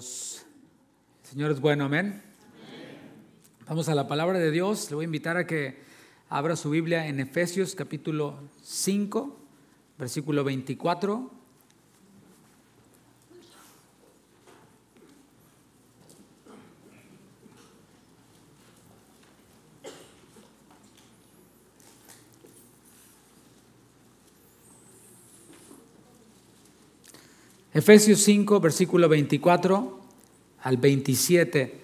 Dios. El Señor es bueno, amén. Vamos a la palabra de Dios. Le voy a invitar a que abra su Biblia en Efesios capítulo 5, versículo 24. Efesios 5, versículo 24 al 27.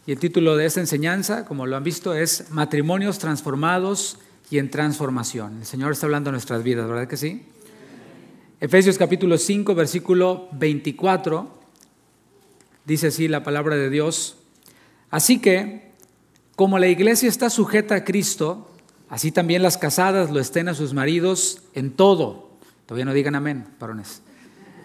Y el título de esta enseñanza, como lo han visto, es Matrimonios transformados y en transformación. El Señor está hablando de nuestras vidas, ¿verdad que sí? Efesios capítulo 5, versículo 24, dice así la palabra de Dios. Así que, como la iglesia está sujeta a Cristo, así también las casadas lo estén a sus maridos en todo. Todavía no digan amén, varones.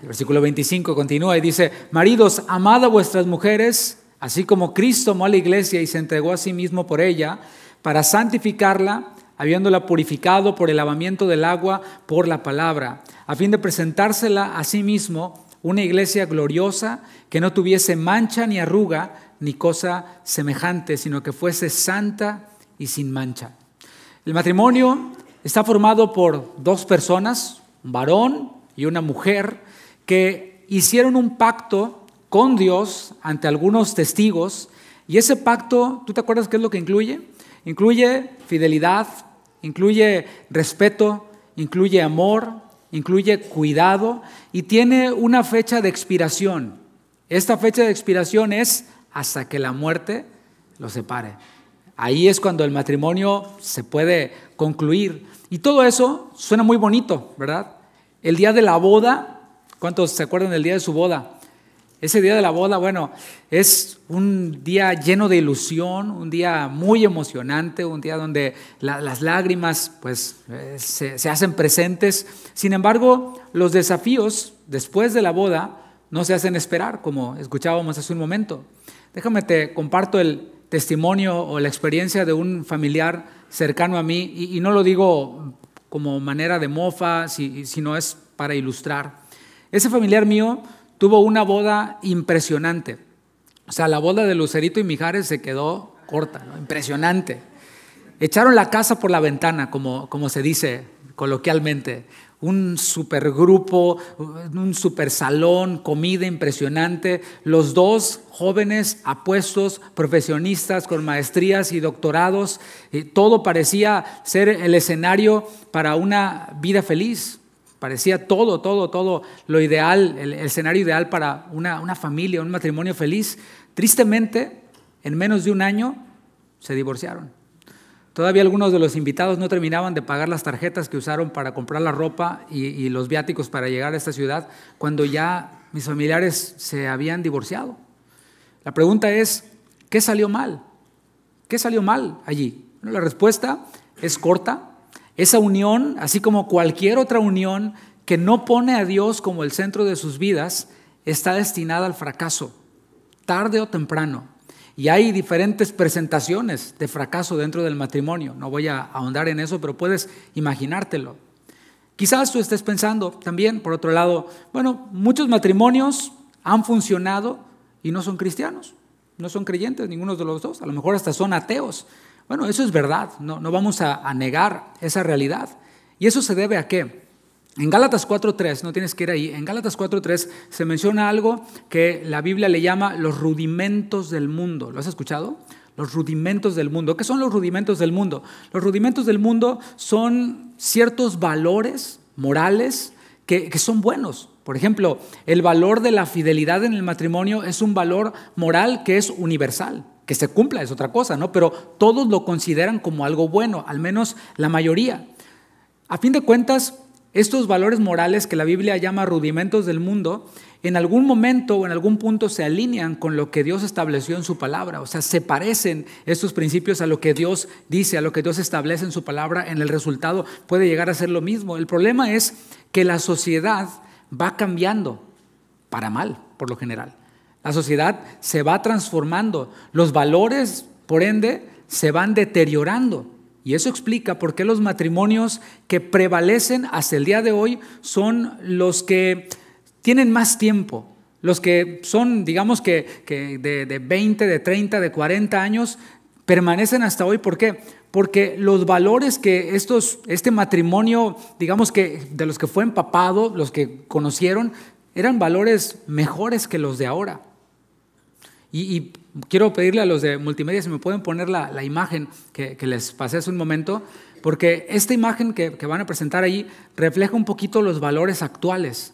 El versículo 25 continúa y dice: maridos, amad a vuestras mujeres, así como Cristo amó a la iglesia y se entregó a sí mismo por ella, para santificarla, habiéndola purificado por el lavamiento del agua por la palabra, a fin de presentársela a sí mismo una iglesia gloriosa, que no tuviese mancha ni arruga ni cosa semejante, sino que fuese santa y sin mancha. El matrimonio está formado por dos personas, un varón y una mujer, que hicieron un pacto con Dios ante algunos testigos, y ese pacto, ¿tú te acuerdas qué es lo que incluye? Incluye fidelidad, incluye respeto, incluye amor, incluye cuidado, y tiene una fecha de expiración. Esta fecha de expiración es hasta que la muerte los separe. Ahí es cuando el matrimonio se puede concluir. Y todo eso suena muy bonito, ¿verdad? El día de la boda, ¿cuántos se acuerdan del día de su boda? Ese día de la boda, bueno, es un día lleno de ilusión, un día muy emocionante, un día donde las lágrimas pues, se hacen presentes. Sin embargo, los desafíos después de la boda no se hacen esperar, como escuchábamos hace un momento. Déjame te comparto el testimonio o la experiencia de un familiar cercano a mí, y no lo digo como manera de mofa, sino es para ilustrar. Ese familiar mío tuvo una boda impresionante. O sea, la boda de Lucerito y Mijares se quedó corta, ¿no? Impresionante. Echaron la casa por la ventana, como se dice coloquialmente. Un supergrupo, un super salón, comida impresionante. Los dos jóvenes apuestos, profesionistas con maestrías y doctorados. Todo parecía ser el escenario para una vida feliz. Parecía todo lo ideal, el escenario ideal para una familia, un matrimonio feliz. Tristemente, en menos de un año, se divorciaron. Todavía algunos de los invitados no terminaban de pagar las tarjetas que usaron para comprar la ropa y los viáticos para llegar a esta ciudad, cuando ya mis familiares se habían divorciado. La pregunta es, ¿qué salió mal? ¿Qué salió mal allí? Bueno, la respuesta es corta. Esa unión, así como cualquier otra unión que no pone a Dios como el centro de sus vidas, está destinada al fracaso, tarde o temprano. Y hay diferentes presentaciones de fracaso dentro del matrimonio. No voy a ahondar en eso, pero puedes imaginártelo. Quizás tú estés pensando también, por otro lado, bueno, muchos matrimonios han funcionado y no son cristianos, no son creyentes, ninguno de los dos, a lo mejor hasta son ateos. Bueno, eso es verdad, no vamos a negar esa realidad. ¿Y eso se debe a qué? En Gálatas 4:3, no tienes que ir ahí, en Gálatas 4:3 se menciona algo que la Biblia le llama los rudimentos del mundo. ¿Lo has escuchado? Los rudimentos del mundo. ¿Qué son los rudimentos del mundo? Los rudimentos del mundo son ciertos valores morales que son buenos. Por ejemplo, el valor de la fidelidad en el matrimonio es un valor moral que es universal. Que se cumpla es otra cosa, ¿no? Pero todos lo consideran como algo bueno, al menos la mayoría. A fin de cuentas, estos valores morales que la Biblia llama rudimentos del mundo, en algún momento o en algún punto se alinean con lo que Dios estableció en su palabra. O sea, se parecen estos principios a lo que Dios dice, a lo que Dios establece en su palabra. En el resultado puede llegar a ser lo mismo. El problema es que la sociedad va cambiando para mal, por lo general. La sociedad se va transformando, los valores, por ende, se van deteriorando. Y eso explica por qué los matrimonios que prevalecen hasta el día de hoy son los que tienen más tiempo, Los que son, digamos que de 20, de 30, de 40 años, permanecen hasta hoy. ¿Por qué? Porque los valores que este matrimonio, digamos que de los que fue empapado, los que conocieron, eran valores mejores que los de ahora. Y quiero pedirle a los de multimedia si me pueden poner la imagen que les pasé hace un momento, porque esta imagen que van a presentar ahí refleja un poquito los valores actuales.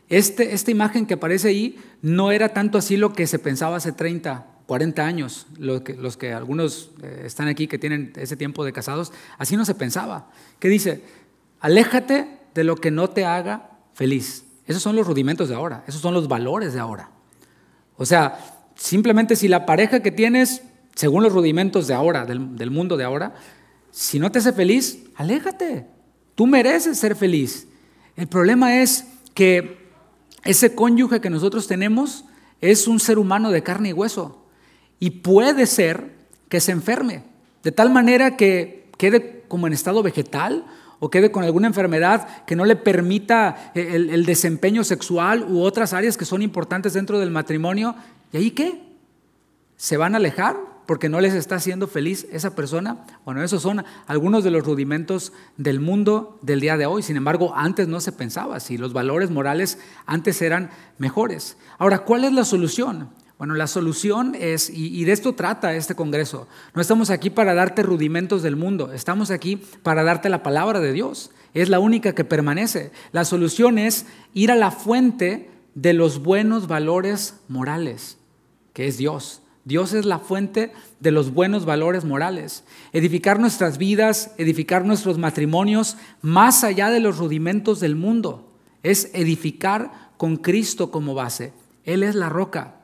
Esta imagen que aparece ahí no era tanto así lo que se pensaba hace 30, 40 años, los que algunos están aquí que tienen ese tiempo de casados, así no se pensaba. ¿Qué dice? Aléjate de lo que no te haga feliz. Esos son los rudimentos de ahora, esos son los valores de ahora. O sea, simplemente si la pareja que tienes, según los rudimentos de ahora, del mundo de ahora, si no te hace feliz, aléjate. Tú mereces ser feliz. El problema es que ese cónyuge que nosotros tenemos es un ser humano de carne y hueso y puede ser que se enferme de tal manera que quede como en estado vegetal o quede con alguna enfermedad que no le permita el desempeño sexual u otras áreas que son importantes dentro del matrimonio. ¿Y ahí qué? ¿Se van a alejar porque no les está haciendo feliz esa persona? Bueno, esos son algunos de los rudimentos del mundo del día de hoy. Sin embargo, antes no se pensaba así. Los valores morales antes eran mejores. Ahora, ¿cuál es la solución? Bueno, la solución es, y de esto trata este congreso, no estamos aquí para darte rudimentos del mundo, estamos aquí para darte la palabra de Dios. Es la única que permanece. La solución es ir a la fuente de los buenos valores morales, que es Dios. Dios es la fuente de los buenos valores morales. Edificar nuestras vidas, edificar nuestros matrimonios más allá de los rudimentos del mundo. Es edificar con Cristo como base. Él es la roca.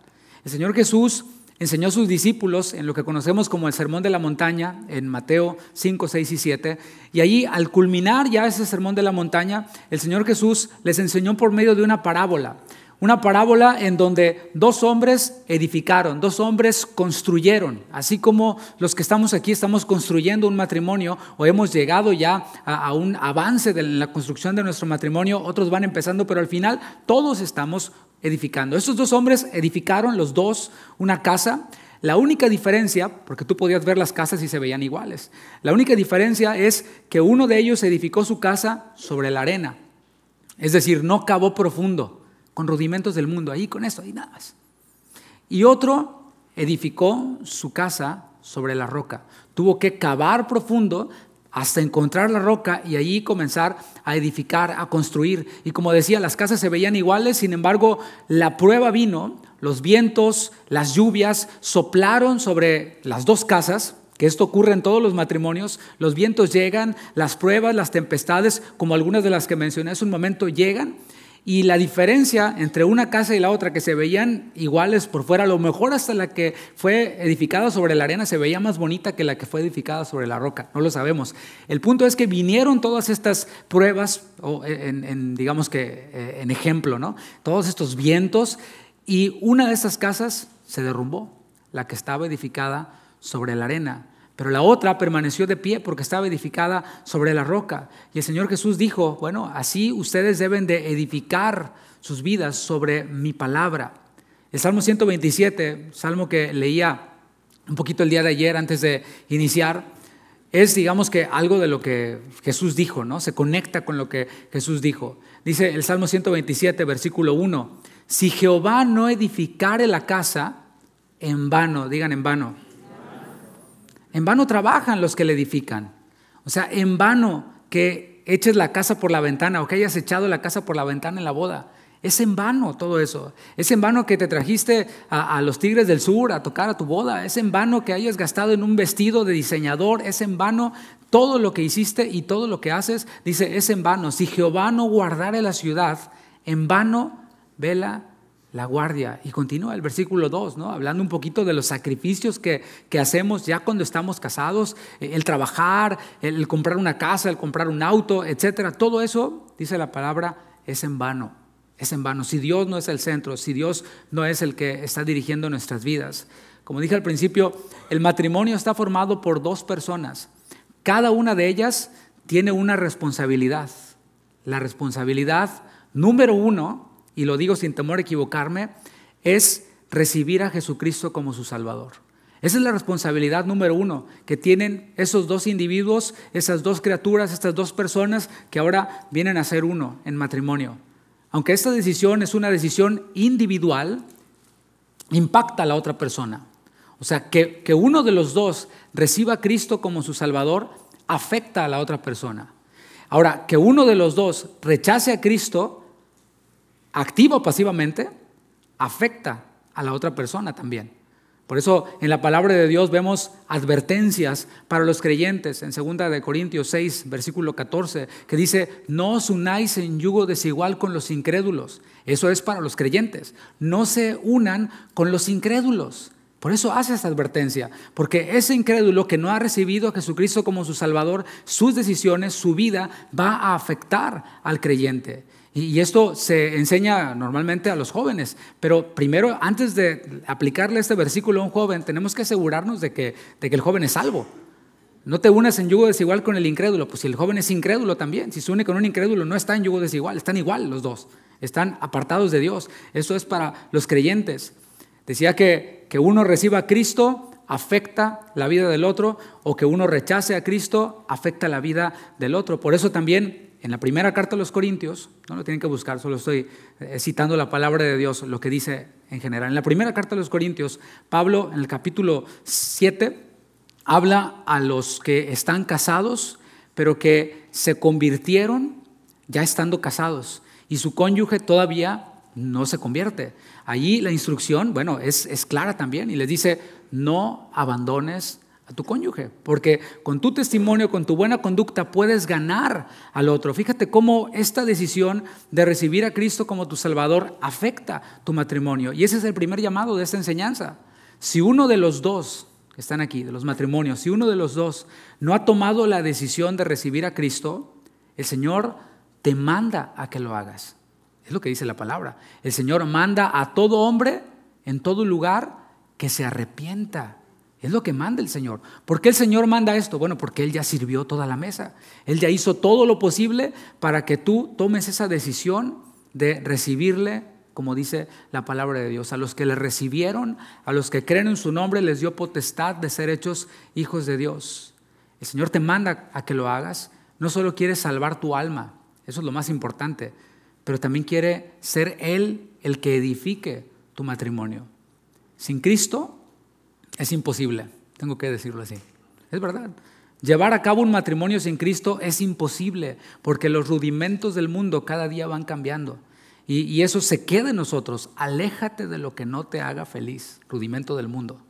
El Señor Jesús enseñó a sus discípulos en lo que conocemos como el Sermón de la Montaña, en Mateo 5, 6 y 7. Y allí, al culminar ya ese Sermón de la Montaña, el Señor Jesús les enseñó por medio de una parábola. Una parábola en donde dos hombres edificaron, dos hombres construyeron. Así como los que estamos aquí estamos construyendo un matrimonio o hemos llegado ya a un avance de la construcción de nuestro matrimonio, otros van empezando, pero al final todos estamos edificando. Estos dos hombres edificaron los dos una casa. La única diferencia, porque tú podías ver las casas y se veían iguales, la única diferencia es que uno de ellos edificó su casa sobre la arena. Es decir, no cavó profundo, con rudimentos del mundo, ahí con esto, ahí nada más. Y otro edificó su casa sobre la roca. Tuvo que cavar profundo hasta encontrar la roca y allí comenzar a edificar, a construir. Y como decía, las casas se veían iguales, sin embargo, la prueba vino, los vientos, las lluvias soplaron sobre las dos casas, que esto ocurre en todos los matrimonios. Los vientos llegan, las pruebas, las tempestades, como algunas de las que mencioné hace un momento, llegan. Y la diferencia entre una casa y la otra, que se veían iguales por fuera, a lo mejor hasta la que fue edificada sobre la arena se veía más bonita que la que fue edificada sobre la roca, no lo sabemos. El punto es que vinieron todas estas pruebas, digamos que en ejemplo, ¿no? Todos estos vientos, y una de estas casas se derrumbó, la que estaba edificada sobre la arena. Pero la otra permaneció de pie porque estaba edificada sobre la roca. Y el Señor Jesús dijo, bueno, así ustedes deben de edificar sus vidas sobre mi palabra. El Salmo 127, salmo que leía un poquito el día de ayer antes de iniciar, es, digamos que algo de lo que Jesús dijo, ¿no? Se conecta con lo que Jesús dijo. Dice el Salmo 127, versículo 1, si Jehová no edificare la casa, en vano, digan en vano. En vano trabajan los que le edifican. O sea, en vano que eches la casa por la ventana o que hayas echado la casa por la ventana en la boda. Es en vano todo eso. Es en vano que te trajiste a los Tigres del Sur a tocar a tu boda. Es en vano que hayas gastado en un vestido de diseñador. Es en vano todo lo que hiciste y todo lo que haces. Dice, es en vano. Si Jehová no guardare la ciudad, en vano vela la guardia. Y continúa el versículo 2, ¿no? Hablando un poquito de los sacrificios que hacemos ya cuando estamos casados, el trabajar, el comprar una casa, el comprar un auto, etcétera. Todo eso, dice la palabra, es en vano. Es en vano. Si Dios no es el centro, si Dios no es el que está dirigiendo nuestras vidas. Como dije al principio, el matrimonio está formado por dos personas. Cada una de ellas tiene una responsabilidad. La responsabilidad número 1 y lo digo sin temor a equivocarme, es recibir a Jesucristo como su Salvador. Esa es la responsabilidad número uno que tienen esos dos individuos, esas dos criaturas, estas dos personas que ahora vienen a ser uno en matrimonio. Aunque esta decisión es una decisión individual, impacta a la otra persona. O sea, que uno de los dos reciba a Cristo como su Salvador afecta a la otra persona. Ahora, que uno de los dos rechace a Cristo, activa o pasivamente, afecta a la otra persona también. Por eso en la palabra de Dios vemos advertencias para los creyentes en 2 Corintios 6, versículo 14, que dice: no os unáis en yugo desigual con los incrédulos. Eso es para los creyentes. No se unan con los incrédulos. Por eso hace esta advertencia, porque ese incrédulo que no ha recibido a Jesucristo como su Salvador, sus decisiones, su vida va a afectar al creyente. Y esto se enseña normalmente a los jóvenes, pero primero, antes de aplicarle este versículo a un joven, tenemos que asegurarnos de que el joven es salvo. No te unas en yugo desigual con el incrédulo, pues si el joven es incrédulo también, si se une con un incrédulo no está en yugo desigual, están igual los dos, están apartados de Dios. Eso es para los creyentes. Decía que uno reciba a Cristo afecta la vida del otro, o que uno rechace a Cristo afecta la vida del otro. Por eso también en la primera carta a los Corintios, no lo tienen que buscar, solo estoy citando la palabra de Dios, lo que dice en general. En la primera carta a los Corintios, Pablo en el capítulo 7 habla a los que están casados, pero que se convirtieron ya estando casados y su cónyuge todavía no se convierte. Allí la instrucción, bueno, es clara también y les dice: no abandones a tu cónyuge, porque con tu testimonio, con tu buena conducta puedes ganar al otro. Fíjate cómo esta decisión de recibir a Cristo como tu Salvador afecta tu matrimonio, y ese es el primer llamado de esta enseñanza. Si uno de los dos que están aquí, de los matrimonios, si uno de los dos no ha tomado la decisión de recibir a Cristo, el Señor te manda a que lo hagas. Es lo que dice la palabra. El Señor manda a todo hombre en todo lugar que se arrepienta. Es lo que manda el Señor. ¿Por qué el Señor manda esto? Bueno, porque Él ya sirvió toda la mesa. Él ya hizo todo lo posible para que tú tomes esa decisión de recibirle, como dice la palabra de Dios. A los que le recibieron, a los que creen en su nombre, les dio potestad de ser hechos hijos de Dios. El Señor te manda a que lo hagas. No solo quiere salvar tu alma, eso es lo más importante, pero también quiere ser Él el que edifique tu matrimonio. Sin Cristo es imposible, tengo que decirlo así. Es verdad. Llevar a cabo un matrimonio sin Cristo es imposible, porque los rudimentos del mundo cada día van cambiando. Y eso se queda en nosotros. Aléjate de lo que no te haga feliz, rudimento del mundo.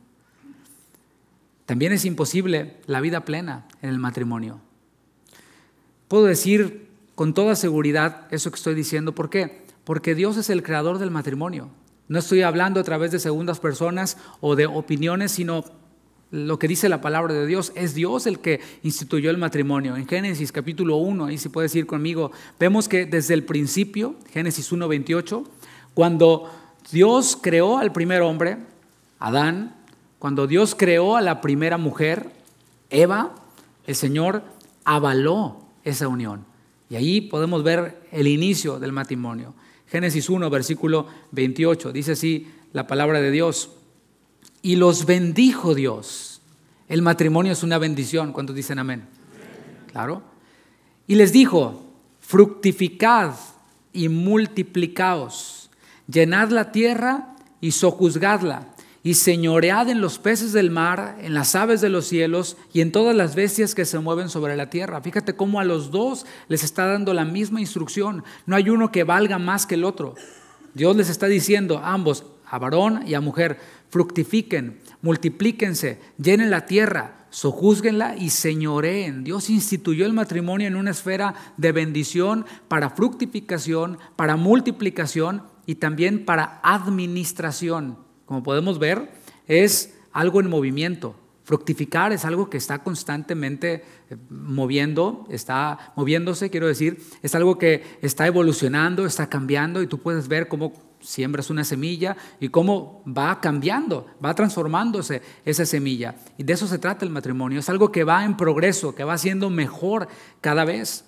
También es imposible la vida plena en el matrimonio. Puedo decir con toda seguridad eso que estoy diciendo. ¿Por qué? Porque Dios es el creador del matrimonio. No estoy hablando a través de segundas personas o de opiniones, sino lo que dice la palabra de Dios. Es Dios el que instituyó el matrimonio. En Génesis capítulo 1, ahí si puedes ir conmigo, vemos que desde el principio, Génesis 1:28, cuando Dios creó al primer hombre, Adán, cuando Dios creó a la primera mujer, Eva, el Señor avaló esa unión. Y ahí podemos ver el inicio del matrimonio. Génesis 1, versículo 28, dice así la palabra de Dios: y los bendijo Dios. El matrimonio es una bendición. ¿Cuántos dicen amén? Claro. Y les dijo: fructificad y multiplicaos, llenad la tierra y sojuzgadla, y señoread en los peces del mar, en las aves de los cielos y en todas las bestias que se mueven sobre la tierra. Fíjate cómo a los dos les está dando la misma instrucción. No hay uno que valga más que el otro. Dios les está diciendo a ambos, a varón y a mujer: fructifiquen, multiplíquense, llenen la tierra, sojúzguenla y señoreen. Dios instituyó el matrimonio en una esfera de bendición para fructificación, para multiplicación y también para administración. Como podemos ver, es algo en movimiento. Fructificar es algo que está constantemente moviéndose, quiero decir. Es algo que está evolucionando, está cambiando, y tú puedes ver cómo siembras una semilla y cómo va cambiando, va transformándose esa semilla. Y de eso se trata el matrimonio. Es algo que va en progreso, que va siendo mejor cada vez.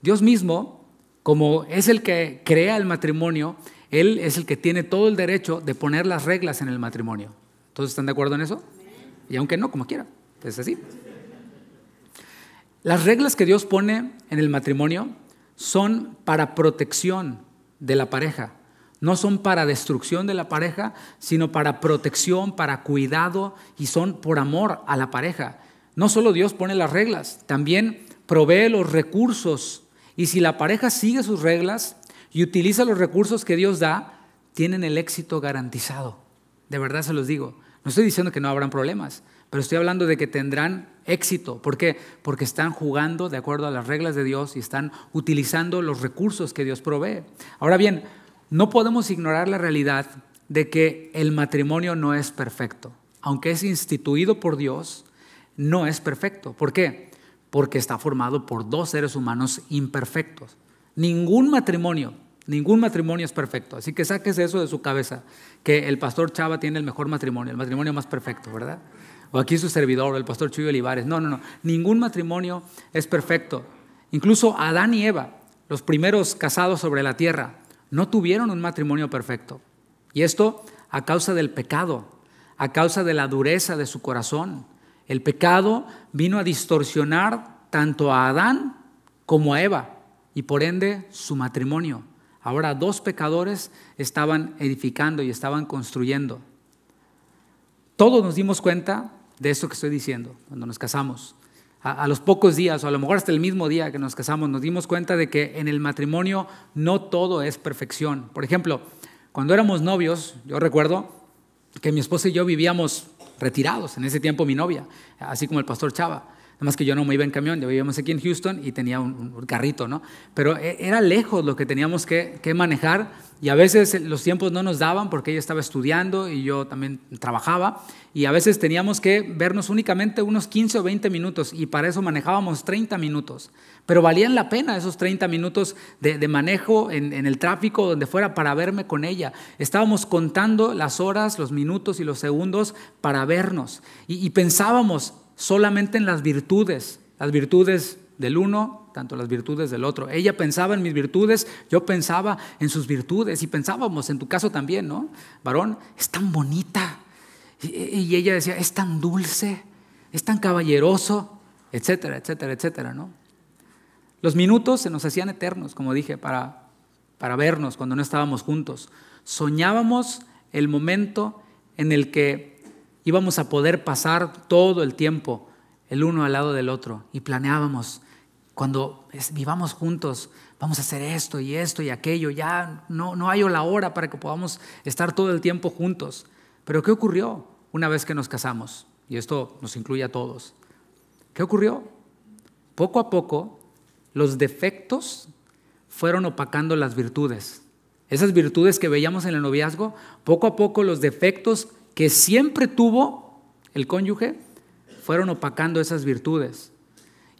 Dios mismo, como es el que crea el matrimonio, Él es el que tiene todo el derecho de poner las reglas en el matrimonio. ¿Todos están de acuerdo en eso? Y aunque no, como quiera, es así. Las reglas que Dios pone en el matrimonio son para protección de la pareja. No son para destrucción de la pareja, sino para protección, para cuidado, y son por amor a la pareja. No solo Dios pone las reglas, también provee los recursos. Y si la pareja sigue sus reglas y utiliza los recursos que Dios da, tienen el éxito garantizado. De verdad se los digo. No estoy diciendo que no habrán problemas, pero estoy hablando de que tendrán éxito. ¿Por qué? Porque están jugando de acuerdo a las reglas de Dios y están utilizando los recursos que Dios provee. Ahora bien, no podemos ignorar la realidad de que el matrimonio no es perfecto. Aunque es instituido por Dios, no es perfecto. ¿Por qué? Porque está formado por dos seres humanos imperfectos. Ningún matrimonio es perfecto. Así que sáquese eso de su cabeza, que el pastor Chava tiene el mejor matrimonio, el matrimonio más perfecto, ¿verdad? O aquí su servidor, el pastor Chuy Olivares. No. Ningún matrimonio es perfecto. Incluso Adán y Eva, los primeros casados sobre la tierra, no tuvieron un matrimonio perfecto. Y esto a causa del pecado, a causa de la dureza de su corazón. El pecado vino a distorsionar tanto a Adán como a Eva y por ende su matrimonio. Ahora dos pecadores estaban edificando y estaban construyendo. Todos nos dimos cuenta de esto que estoy diciendo cuando nos casamos. A los pocos días, o a lo mejor hasta el mismo día que nos casamos, nos dimos cuenta de que en el matrimonio no todo es perfección. Por ejemplo, cuando éramos novios, yo recuerdo que mi esposa y yo vivíamos retirados. En ese tiempo mi novia, así como el pastor Chava. Nada más que yo no me iba en camión, ya vivíamos aquí en Houston y tenía un carrito, ¿no? Pero era lejos lo que teníamos que manejar y a veces los tiempos no nos daban porque ella estaba estudiando y yo también trabajaba y a veces teníamos que vernos únicamente unos 15 o 20 minutos y para eso manejábamos 30 minutos. Pero valían la pena esos 30 minutos de manejo en el tráfico, donde fuera, para verme con ella. Estábamos contando las horas, los minutos y los segundos para vernos y pensábamos solamente en las virtudes del uno, tanto las virtudes del otro. Ella pensaba en mis virtudes, yo pensaba en sus virtudes y pensábamos, en tu caso también, ¿no? Varón, es tan bonita. Y ella decía, es tan dulce, es tan caballeroso, etcétera, etcétera, etcétera, ¿no? Los minutos se nos hacían eternos, como dije, para vernos cuando no estábamos juntos. Soñábamos el momento en el que íbamos a poder pasar todo el tiempo el uno al lado del otro y planeábamos, cuando vivamos juntos, vamos a hacer esto y aquello, ya no hay la hora para que podamos estar todo el tiempo juntos. Pero ¿qué ocurrió una vez que nos casamos? Y esto nos incluye a todos. ¿Qué ocurrió? Poco a poco, los defectos fueron opacando las virtudes. Esas virtudes que veíamos en el noviazgo, poco a poco los defectos que siempre tuvo el cónyuge fueron opacando esas virtudes.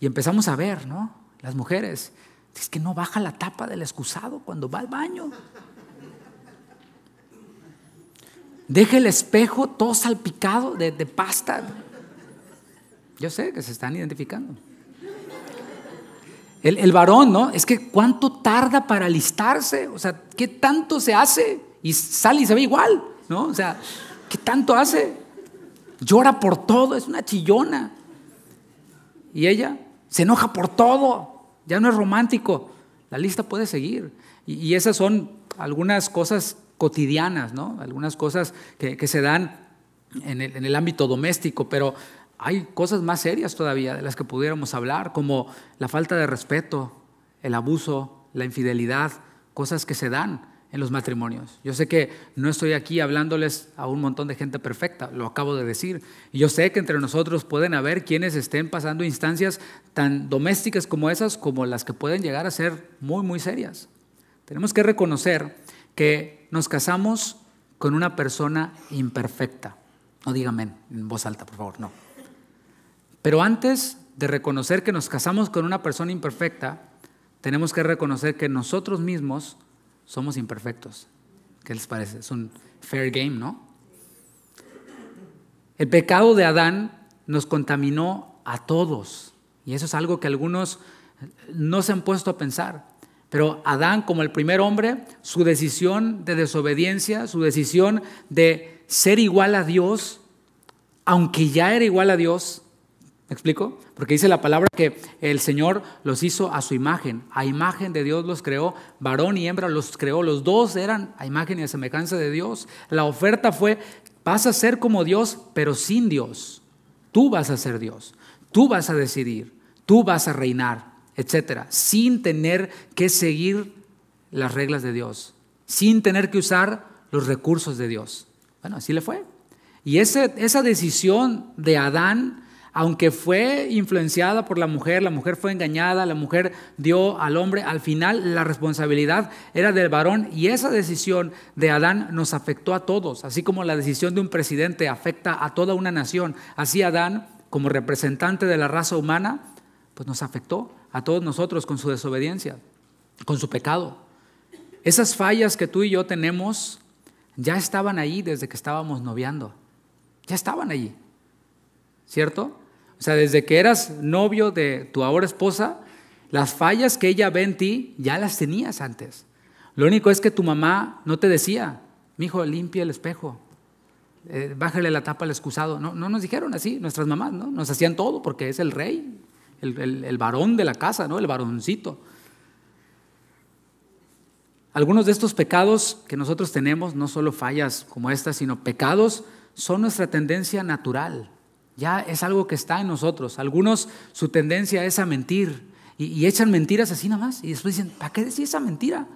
Y empezamos a ver, ¿no? Las mujeres, es que no baja la tapa del excusado cuando va al baño. Deja el espejo todo salpicado de pasta. Yo sé que se están identificando. El varón, ¿no? Es que ¿cuánto tarda para alistarse? O sea, ¿qué tanto se hace? Y sale y se ve igual, ¿no? O sea, ¿qué tanto hace? Llora por todo, es una chillona. Y ella se enoja por todo, ya no es romántico. La lista puede seguir. Y esas son algunas cosas cotidianas, ¿no? Algunas cosas que se dan en el ámbito doméstico, pero hay cosas más serias todavía de las que pudiéramos hablar, como la falta de respeto, el abuso, la infidelidad, cosas que se dan en los matrimonios. Yo sé que no estoy aquí hablándoles a un montón de gente perfecta, lo acabo de decir. Y yo sé que entre nosotros pueden haber quienes estén pasando instancias tan domésticas como esas, como las que pueden llegar a ser muy, muy serias. Tenemos que reconocer que nos casamos con una persona imperfecta. No diga amén en voz alta, por favor, no. Pero antes de reconocer que nos casamos con una persona imperfecta, tenemos que reconocer que nosotros mismos somos imperfectos. ¿Qué les parece? Es un fair game, ¿no? El pecado de Adán nos contaminó a todos. Y eso es algo que algunos no se han puesto a pensar. Pero Adán, como el primer hombre, su decisión de desobediencia, su decisión de ser igual a Dios, aunque ya era igual a Dios, ¿me explico? Porque dice la palabra que el Señor los hizo a su imagen de Dios los creó, varón y hembra los creó, los dos eran a imagen y a semejanza de Dios. La oferta fue, vas a ser como Dios, pero sin Dios. Tú vas a ser Dios, tú vas a decidir, tú vas a reinar, etcétera, sin tener que seguir las reglas de Dios, sin tener que usar los recursos de Dios. Bueno, así le fue. Y esa decisión de Adán, aunque fue influenciada por la mujer fue engañada, la mujer dio al hombre, al final la responsabilidad era del varón, y esa decisión de Adán nos afectó a todos, así como la decisión de un presidente afecta a toda una nación. Así Adán, como representante de la raza humana, pues nos afectó a todos nosotros con su desobediencia, con su pecado. Esas fallas que tú y yo tenemos ya estaban ahí desde que estábamos noviando, ya estaban allí, ¿cierto? O sea, desde que eras novio de tu ahora esposa, las fallas que ella ve en ti ya las tenías antes. Lo único es que tu mamá no te decía, mijo, limpia el espejo, bájale la tapa al excusado. No nos dijeron así, nuestras mamás, ¿no? Nos hacían todo porque es el rey, el varón de la casa, ¿no? El varoncito. Algunos de estos pecados que nosotros tenemos, no solo fallas como estas, sino pecados, son nuestra tendencia natural. Ya es algo que está en nosotros. Algunos, su tendencia es a mentir y echan mentiras así nada más. Y después dicen, ¿para qué decir esa mentira?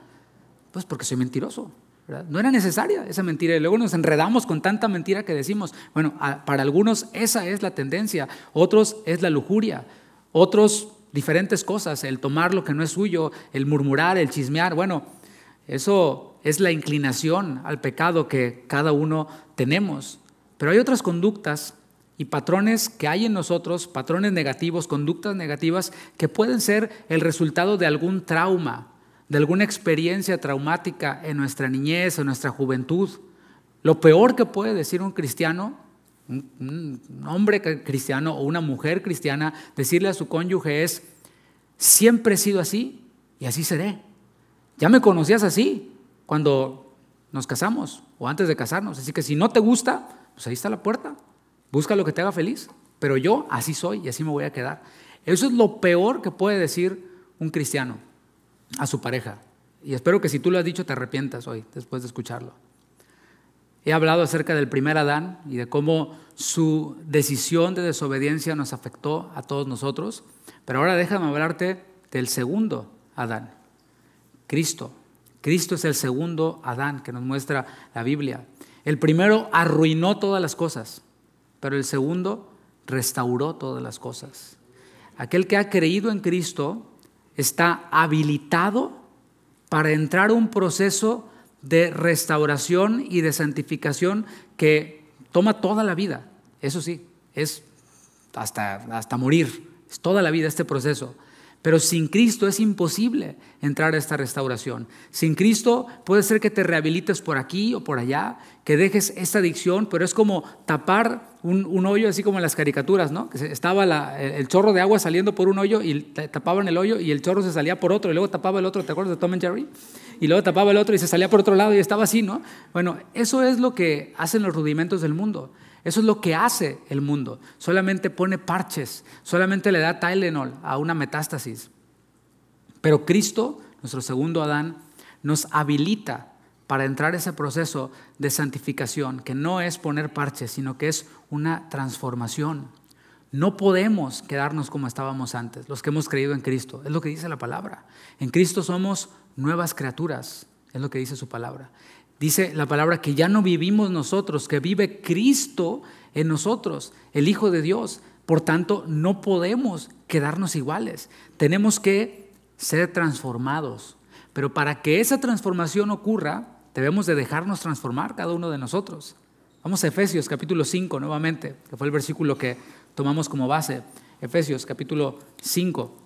Pues porque soy mentiroso, ¿verdad? No era necesaria esa mentira. Y luego nos enredamos con tanta mentira que decimos. Bueno, para algunos esa es la tendencia. Otros es la lujuria. Otros, diferentes cosas. El tomar lo que no es suyo, el murmurar, el chismear. Bueno, eso es la inclinación al pecado que cada uno tenemos. Pero hay otras conductas y patrones que hay en nosotros, patrones negativos, conductas negativas, que pueden ser el resultado de algún trauma, de alguna experiencia traumática en nuestra niñez, en nuestra juventud. Lo peor que puede decir un cristiano, un hombre cristiano o una mujer cristiana, decirle a su cónyuge es, siempre he sido así y así seré. Ya me conocías así cuando nos casamos o antes de casarnos, así que si no te gusta, pues ahí está la puerta. Busca lo que te haga feliz, pero yo así soy y así me voy a quedar. Eso es lo peor que puede decir un cristiano a su pareja. Y espero que si tú lo has dicho te arrepientas hoy, después de escucharlo. He hablado acerca del primer Adán y de cómo su decisión de desobediencia nos afectó a todos nosotros, pero ahora déjame hablarte del segundo Adán, Cristo. Cristo es el segundo Adán que nos muestra la Biblia. El primero arruinó todas las cosas, pero el segundo restauró todas las cosas. Aquel que ha creído en Cristo está habilitado para entrar a un proceso de restauración y de santificación que toma toda la vida. Eso sí, es hasta morir, es toda la vida este proceso. Pero sin Cristo es imposible entrar a esta restauración. Sin Cristo puede ser que te rehabilites por aquí o por allá, que dejes esta adicción, pero es como tapar un hoyo, así como en las caricaturas, ¿no? Que estaba el chorro de agua saliendo por un hoyo y tapaban el hoyo y el chorro se salía por otro y luego tapaba el otro, ¿te acuerdas de Tom and Jerry? Y luego tapaba el otro y se salía por otro lado y estaba así, ¿no? Bueno, eso es lo que hacen los rudimentos del mundo. Eso es lo que hace el mundo. Solamente pone parches, solamente le da Tylenol a una metástasis. Pero Cristo, nuestro segundo Adán, nos habilita para entrar a ese proceso de santificación, que no es poner parches, sino que es una transformación. No podemos quedarnos como estábamos antes, los que hemos creído en Cristo. Es lo que dice la palabra. En Cristo somos nuevas criaturas, es lo que dice su palabra. Dice la palabra que ya no vivimos nosotros, que vive Cristo en nosotros, el Hijo de Dios. Por tanto, no podemos quedarnos iguales. Tenemos que ser transformados. Pero para que esa transformación ocurra, debemos de dejarnos transformar cada uno de nosotros. Vamos a Efesios capítulo 5 nuevamente, que fue el versículo que tomamos como base. Efesios capítulo 5.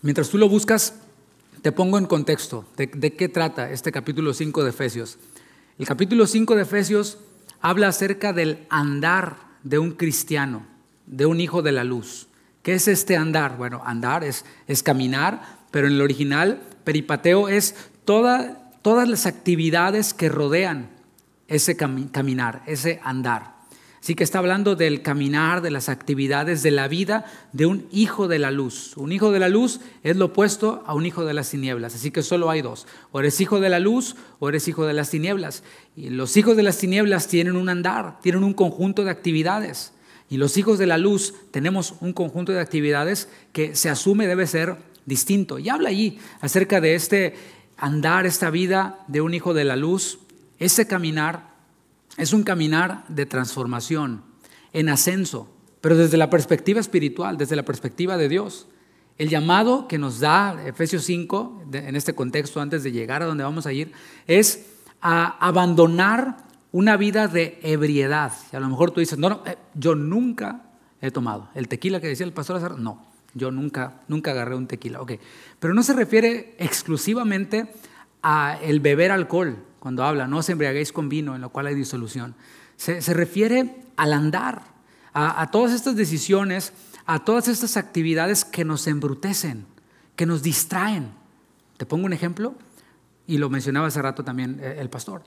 Mientras tú lo buscas, te pongo en contexto de qué trata este capítulo 5 de Efesios. El capítulo 5 de Efesios habla acerca del andar de un cristiano, de un hijo de la luz. ¿Qué es este andar? Bueno, andar es caminar, pero en el original, peripateo es todas las actividades que rodean ese caminar, ese andar. Así que está hablando del caminar, de las actividades, de la vida de un hijo de la luz. Un hijo de la luz es lo opuesto a un hijo de las tinieblas. Así que solo hay dos. O eres hijo de la luz o eres hijo de las tinieblas. Y los hijos de las tinieblas tienen un andar, tienen un conjunto de actividades. Y los hijos de la luz tenemos un conjunto de actividades que se asume debe ser distinto. Y habla allí acerca de este andar, esta vida de un hijo de la luz. Ese caminar es un caminar de transformación, en ascenso, pero desde la perspectiva espiritual, desde la perspectiva de Dios. El llamado que nos da Efesios 5, en este contexto, antes de llegar a donde vamos a ir, es a abandonar una vida de ebriedad. Y a lo mejor tú dices, no, yo nunca he tomado. El tequila que decía el pastor Azar, no, yo nunca agarré un tequila. Okay. Pero no se refiere exclusivamente a el beber alcohol. Cuando habla, no os embriaguéis con vino, en lo cual hay disolución. Se refiere al andar, a todas estas decisiones, a todas estas actividades que nos embrutecen, que nos distraen. Te pongo un ejemplo, y lo mencionaba hace rato también el pastor.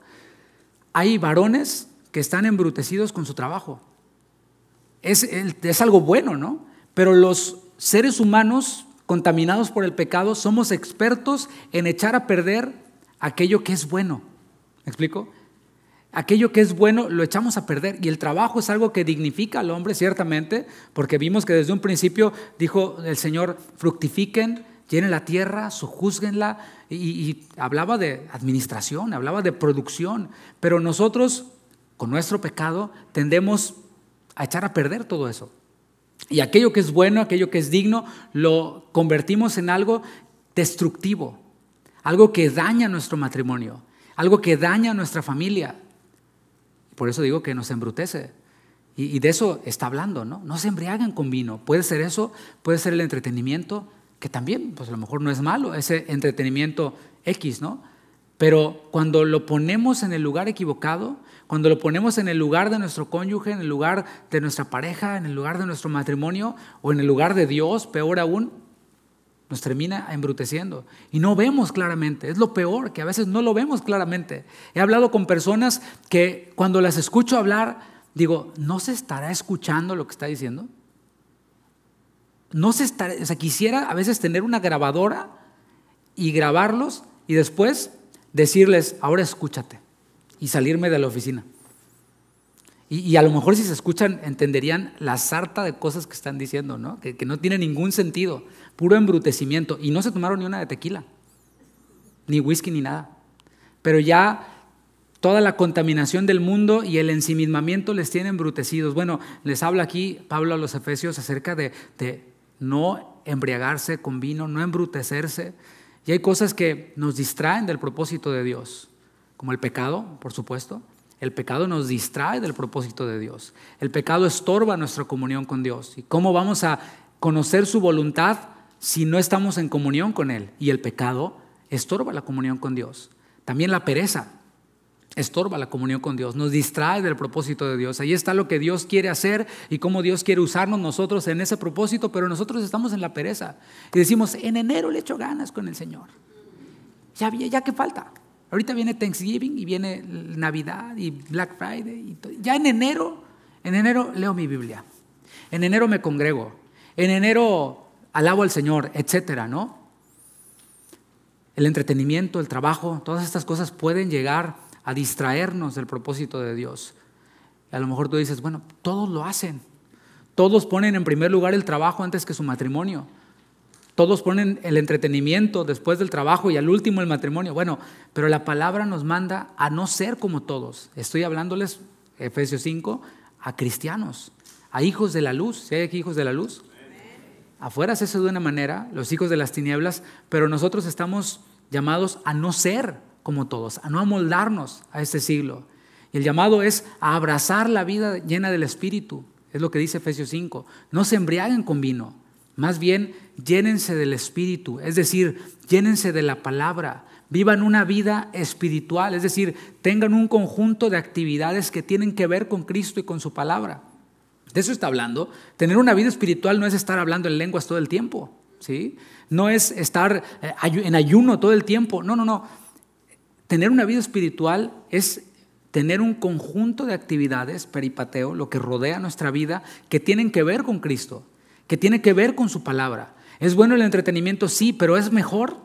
Hay varones que están embrutecidos con su trabajo. Es algo bueno, ¿no? Pero los seres humanos contaminados por el pecado somos expertos en echar a perder aquello que es bueno. ¿Me explico? Aquello que es bueno lo echamos a perder, y el trabajo es algo que dignifica al hombre, ciertamente, porque vimos que desde un principio dijo el Señor: fructifiquen, llenen la tierra, sojúzguenla, y hablaba de administración, hablaba de producción, pero nosotros con nuestro pecado tendemos a echar a perder todo eso, y aquello que es bueno, aquello que es digno, lo convertimos en algo destructivo, algo que daña nuestro matrimonio, algo que daña a nuestra familia. Por eso digo que nos embrutece. Y de eso está hablando, ¿no? No se embriaguen con vino. Puede ser eso, puede ser el entretenimiento, que también, pues a lo mejor no es malo, ese entretenimiento X, ¿no? Pero cuando lo ponemos en el lugar equivocado, cuando lo ponemos en el lugar de nuestro cónyuge, en el lugar de nuestra pareja, en el lugar de nuestro matrimonio, o en el lugar de Dios, peor aún, nos termina embruteciendo y no vemos claramente. Es lo peor, que a veces no lo vemos claramente. He hablado con personas que cuando las escucho hablar, digo, ¿no se estará escuchando lo que está diciendo? No se estará, o sea, quisiera a veces tener una grabadora y grabarlos y después decirles, ahora escúchate, y salirme de la oficina. Y a lo mejor si se escuchan entenderían la sarta de cosas que están diciendo, ¿no? Que no tiene ningún sentido, puro embrutecimiento. Y no se tomaron ni una de tequila, ni whisky, ni nada. Pero ya toda la contaminación del mundo y el ensimismamiento les tiene embrutecidos. Bueno, les habla aquí Pablo a los Efesios acerca de no embriagarse con vino, no embrutecerse. Y hay cosas que nos distraen del propósito de Dios, como el pecado, por supuesto. El pecado nos distrae del propósito de Dios. El pecado estorba nuestra comunión con Dios. ¿Y cómo vamos a conocer su voluntad si no estamos en comunión con Él? Y el pecado estorba la comunión con Dios. También la pereza estorba la comunión con Dios, nos distrae del propósito de Dios. Ahí está lo que Dios quiere hacer y cómo Dios quiere usarnos nosotros en ese propósito, pero nosotros estamos en la pereza. Y decimos, en enero le echo ganas con el Señor. Ya que falta. Ahorita viene Thanksgiving y viene Navidad y Black Friday. Y todo. Ya en enero leo mi Biblia. En enero me congrego. En enero alabo al Señor, etcétera, ¿no? El entretenimiento, el trabajo, todas estas cosas pueden llegar a distraernos del propósito de Dios. Y a lo mejor tú dices, bueno, todos lo hacen. Todos ponen en primer lugar el trabajo antes que su matrimonio. Todos ponen el entretenimiento después del trabajo y al último el matrimonio. Bueno, pero la palabra nos manda a no ser como todos. Estoy hablándoles, Efesios 5, a cristianos, a hijos de la luz. ¿Sí hay aquí hijos de la luz? Afuera se hace de una manera, los hijos de las tinieblas, pero nosotros estamos llamados a no ser como todos, a no amoldarnos a este siglo. Y el llamado es a abrazar la vida llena del Espíritu. Es lo que dice Efesios 5. No se embriaguen con vino. Más bien, llénense del Espíritu, es decir, llénense de la palabra, vivan una vida espiritual, es decir, tengan un conjunto de actividades que tienen que ver con Cristo y con su palabra. De eso está hablando. Tener una vida espiritual no es estar hablando en lenguas todo el tiempo, ¿sí? No es estar en ayuno todo el tiempo. No. Tener una vida espiritual es tener un conjunto de actividades, peripateo, lo que rodea nuestra vida, que tienen que ver con Cristo, que tiene que ver con su palabra. ¿Es bueno el entretenimiento? Sí, pero es mejor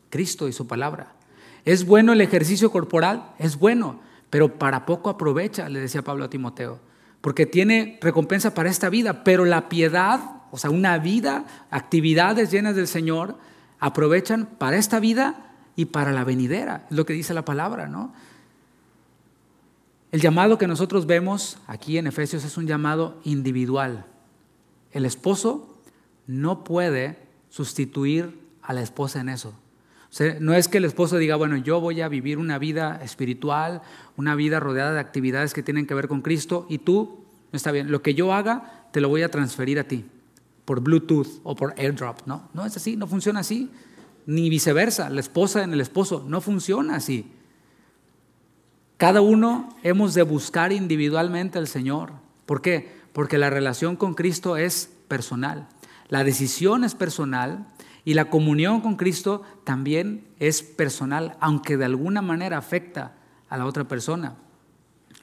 Cristo y su palabra. ¿Es bueno el ejercicio corporal? Es bueno, pero para poco aprovecha, le decía Pablo a Timoteo, porque tiene recompensa para esta vida, pero la piedad, o sea, una vida, actividades llenas del Señor, aprovechan para esta vida y para la venidera, es lo que dice la palabra, ¿no? El llamado que nosotros vemos aquí en Efesios es un llamado individual. El esposo no puede sustituir a la esposa en eso. O sea, no es que el esposo diga, bueno, yo voy a vivir una vida espiritual, una vida rodeada de actividades que tienen que ver con Cristo, y tú, no está bien, lo que yo haga te lo voy a transferir a ti por Bluetooth o por AirDrop. No es así, no funciona así, ni viceversa, la esposa en el esposo, no funciona así. Cada uno hemos de buscar individualmente al Señor. ¿Por qué? Porque la relación con Cristo es personal, la decisión es personal y la comunión con Cristo también es personal, aunque de alguna manera afecta a la otra persona.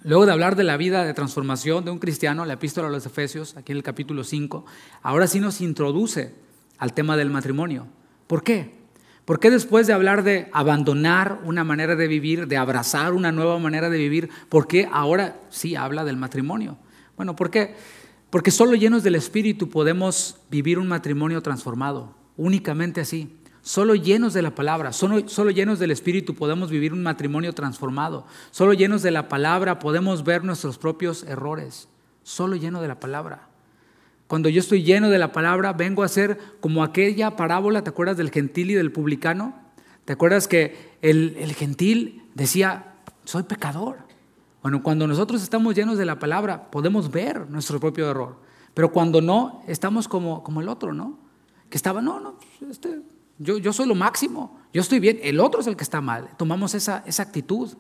Luego de hablar de la vida de transformación de un cristiano, la epístola a los Efesios, aquí en el capítulo 5, ahora sí nos introduce al tema del matrimonio. ¿Por qué? ¿Por qué después de hablar de abandonar una manera de vivir, de abrazar una nueva manera de vivir, por qué ahora sí habla del matrimonio? Bueno, ¿por qué? Porque solo llenos del Espíritu podemos vivir un matrimonio transformado, únicamente así. Solo llenos de la palabra, solo llenos del Espíritu podemos vivir un matrimonio transformado. Solo llenos de la palabra podemos ver nuestros propios errores. Solo lleno de la palabra. Cuando yo estoy lleno de la palabra, vengo a ser como aquella parábola, ¿te acuerdas del gentil y del publicano? ¿Te acuerdas que el gentil decía, soy pecador? Bueno, cuando nosotros estamos llenos de la palabra, podemos ver nuestro propio error. Pero cuando no, estamos como el otro, ¿no? Que estaba, yo soy lo máximo, yo estoy bien, el otro es el que está mal. Tomamos esa actitud.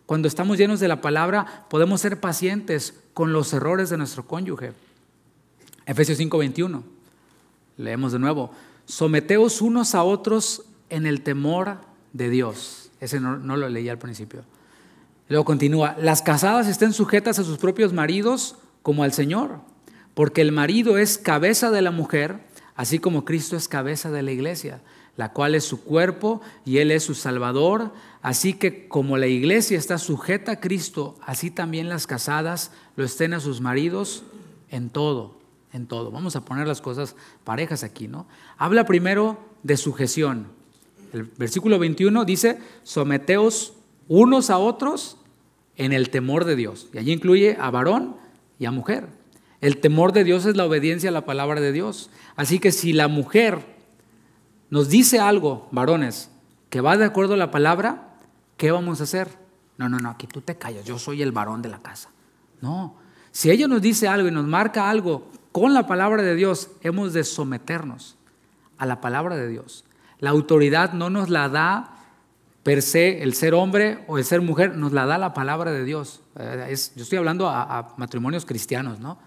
Cuando estamos llenos de la palabra, podemos ser pacientes con los errores de nuestro cónyuge. Efesios 5:21, leemos de nuevo, someteos unos a otros en el temor de Dios. Ese no lo leí al principio. Luego continúa, las casadas estén sujetas a sus propios maridos como al Señor, porque el marido es cabeza de la mujer, así como Cristo es cabeza de la iglesia, la cual es su cuerpo y Él es su Salvador. Así que como la iglesia está sujeta a Cristo, así también las casadas lo estén a sus maridos en todo. En todo. Vamos a poner las cosas parejas aquí, ¿no? Habla primero de sujeción. El versículo 21 dice, someteos unos a otros en el temor de Dios. Y allí incluye a varón y a mujer. El temor de Dios es la obediencia a la palabra de Dios. Así que si la mujer nos dice algo, varones, que va de acuerdo a la palabra, ¿qué vamos a hacer? No, aquí tú te callas, yo soy el varón de la casa. No, si ella nos dice algo y nos marca algo con la palabra de Dios, hemos de someternos a la palabra de Dios. La autoridad no nos la da per se el ser hombre o el ser mujer, nos la da la palabra de Dios. Yo estoy hablando a matrimonios cristianos, ¿no?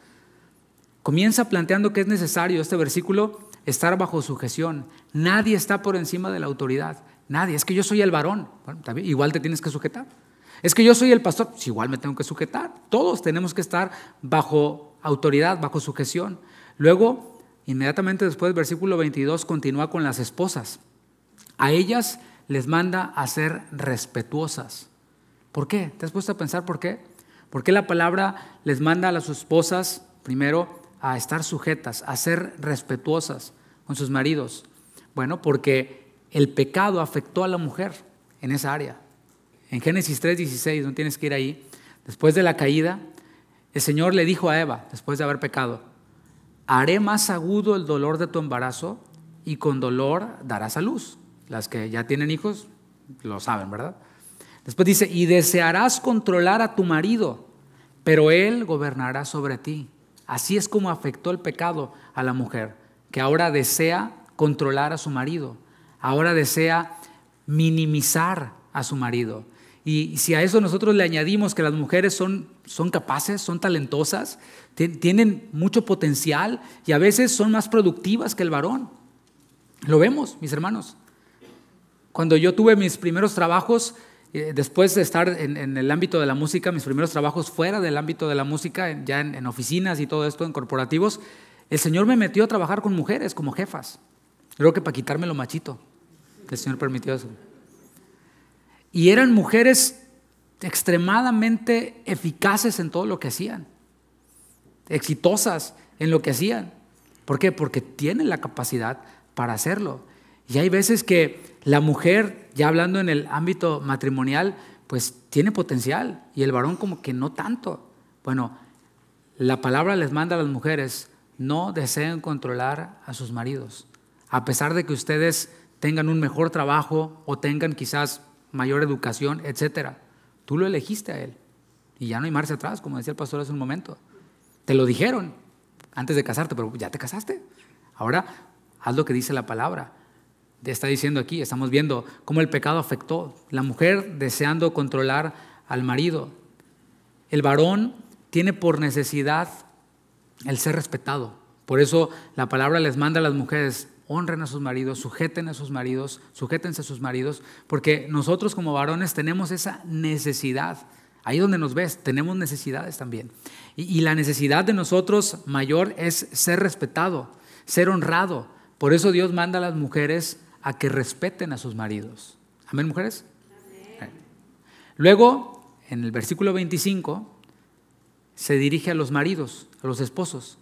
Comienza planteando que es necesario este versículo estar bajo sujeción. Nadie está por encima de la autoridad. Nadie. Es que yo soy el varón. Bueno, también, igual te tienes que sujetar. Es que yo soy el pastor. Pues igual me tengo que sujetar. Todos tenemos que estar bajo autoridad, bajo sujeción. Luego, inmediatamente después del versículo 22, continúa con las esposas. A ellas les manda a ser respetuosas. ¿Por qué? ¿Te has puesto a pensar por qué? ¿Por qué la palabra les manda a las esposas, primero, a estar sujetas, a ser respetuosas con sus maridos? Bueno, porque el pecado afectó a la mujer en esa área. En Génesis 3:16, no tienes que ir ahí, después de la caída, el Señor le dijo a Eva, después de haber pecado, haré más agudo el dolor de tu embarazo y con dolor darás a luz. Las que ya tienen hijos lo saben, ¿verdad? Después dice, y desearás controlar a tu marido, pero él gobernará sobre ti. Así es como afectó el pecado a la mujer, que ahora desea controlar a su marido, ahora desea minimizar a su marido. Y si a eso nosotros le añadimos que las mujeres son capaces, son talentosas, tienen mucho potencial y a veces son más productivas que el varón. Lo vemos, mis hermanos. Cuando yo tuve mis primeros trabajos, después de estar en el ámbito de la música, mis primeros trabajos fuera del ámbito de la música, ya en oficinas y todo esto, en corporativos, el Señor me metió a trabajar con mujeres como jefas. Creo que para quitarme lo machito, que el Señor permitió eso. Y eran mujeres extremadamente eficaces en todo lo que hacían, exitosas en lo que hacían. ¿Por qué? Porque tienen la capacidad para hacerlo. Y hay veces que la mujer, ya hablando en el ámbito matrimonial, pues tiene potencial y el varón como que no tanto. Bueno, la palabra les manda a las mujeres: no deseen controlar a sus maridos. A pesar de que ustedes tengan un mejor trabajo o tengan quizás mayor educación, etcétera, tú lo elegiste a él y ya no hay marcha atrás, como decía el pastor hace un momento. Te lo dijeron antes de casarte, pero ya te casaste. Ahora haz lo que dice la palabra. Está diciendo aquí, estamos viendo cómo el pecado afectó. La mujer deseando controlar al marido. El varón tiene por necesidad el ser respetado. Por eso la palabra les manda a las mujeres: honren a sus maridos, sujétense a sus maridos, porque nosotros como varones tenemos esa necesidad. Ahí donde nos ves, tenemos necesidades también. Y la necesidad de nosotros mayor es ser respetado, ser honrado. Por eso Dios manda a las mujeres a que respeten a sus maridos. ¿Amén, mujeres? Amén. Luego, en el versículo 25, se dirige a los maridos, a los esposos.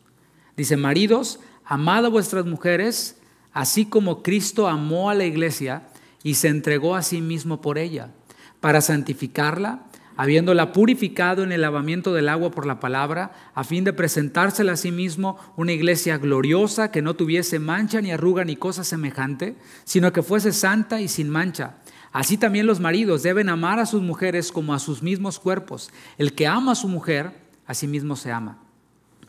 Dice: maridos, amad a vuestras mujeres, así como Cristo amó a la iglesia y se entregó a sí mismo por ella, para santificarla, habiéndola purificado en el lavamiento del agua por la palabra, a fin de presentársela a sí mismo una iglesia gloriosa, que no tuviese mancha ni arruga ni cosa semejante, sino que fuese santa y sin mancha. Así también los maridos deben amar a sus mujeres como a sus mismos cuerpos. El que ama a su mujer, a sí mismo se ama.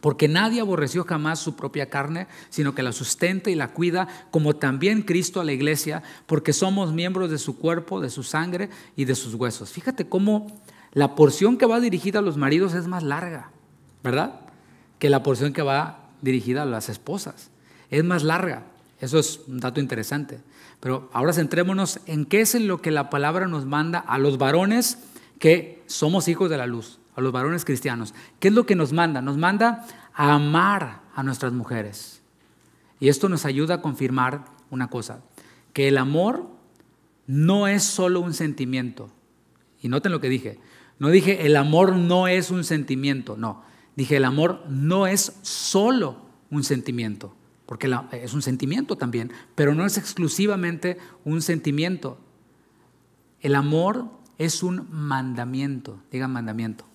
Porque nadie aborreció jamás su propia carne, sino que la sustenta y la cuida, como también Cristo a la iglesia, porque somos miembros de su cuerpo, de su sangre y de sus huesos. Fíjate cómo la porción que va dirigida a los maridos es más larga, ¿verdad?, que la porción que va dirigida a las esposas. Es más larga. Eso es un dato interesante. Pero ahora centrémonos en qué es en lo que la palabra nos manda a los varones que somos hijos de la luz, a los varones cristianos. ¿Qué es lo que nos manda? Nos manda a amar a nuestras mujeres. Y esto nos ayuda a confirmar una cosa: que el amor no es solo un sentimiento. Y noten lo que dije. No dije el amor no es un sentimiento, no. Dije el amor no es solo un sentimiento, porque es un sentimiento también, pero no es exclusivamente un sentimiento. El amor es un mandamiento. Digan mandamiento.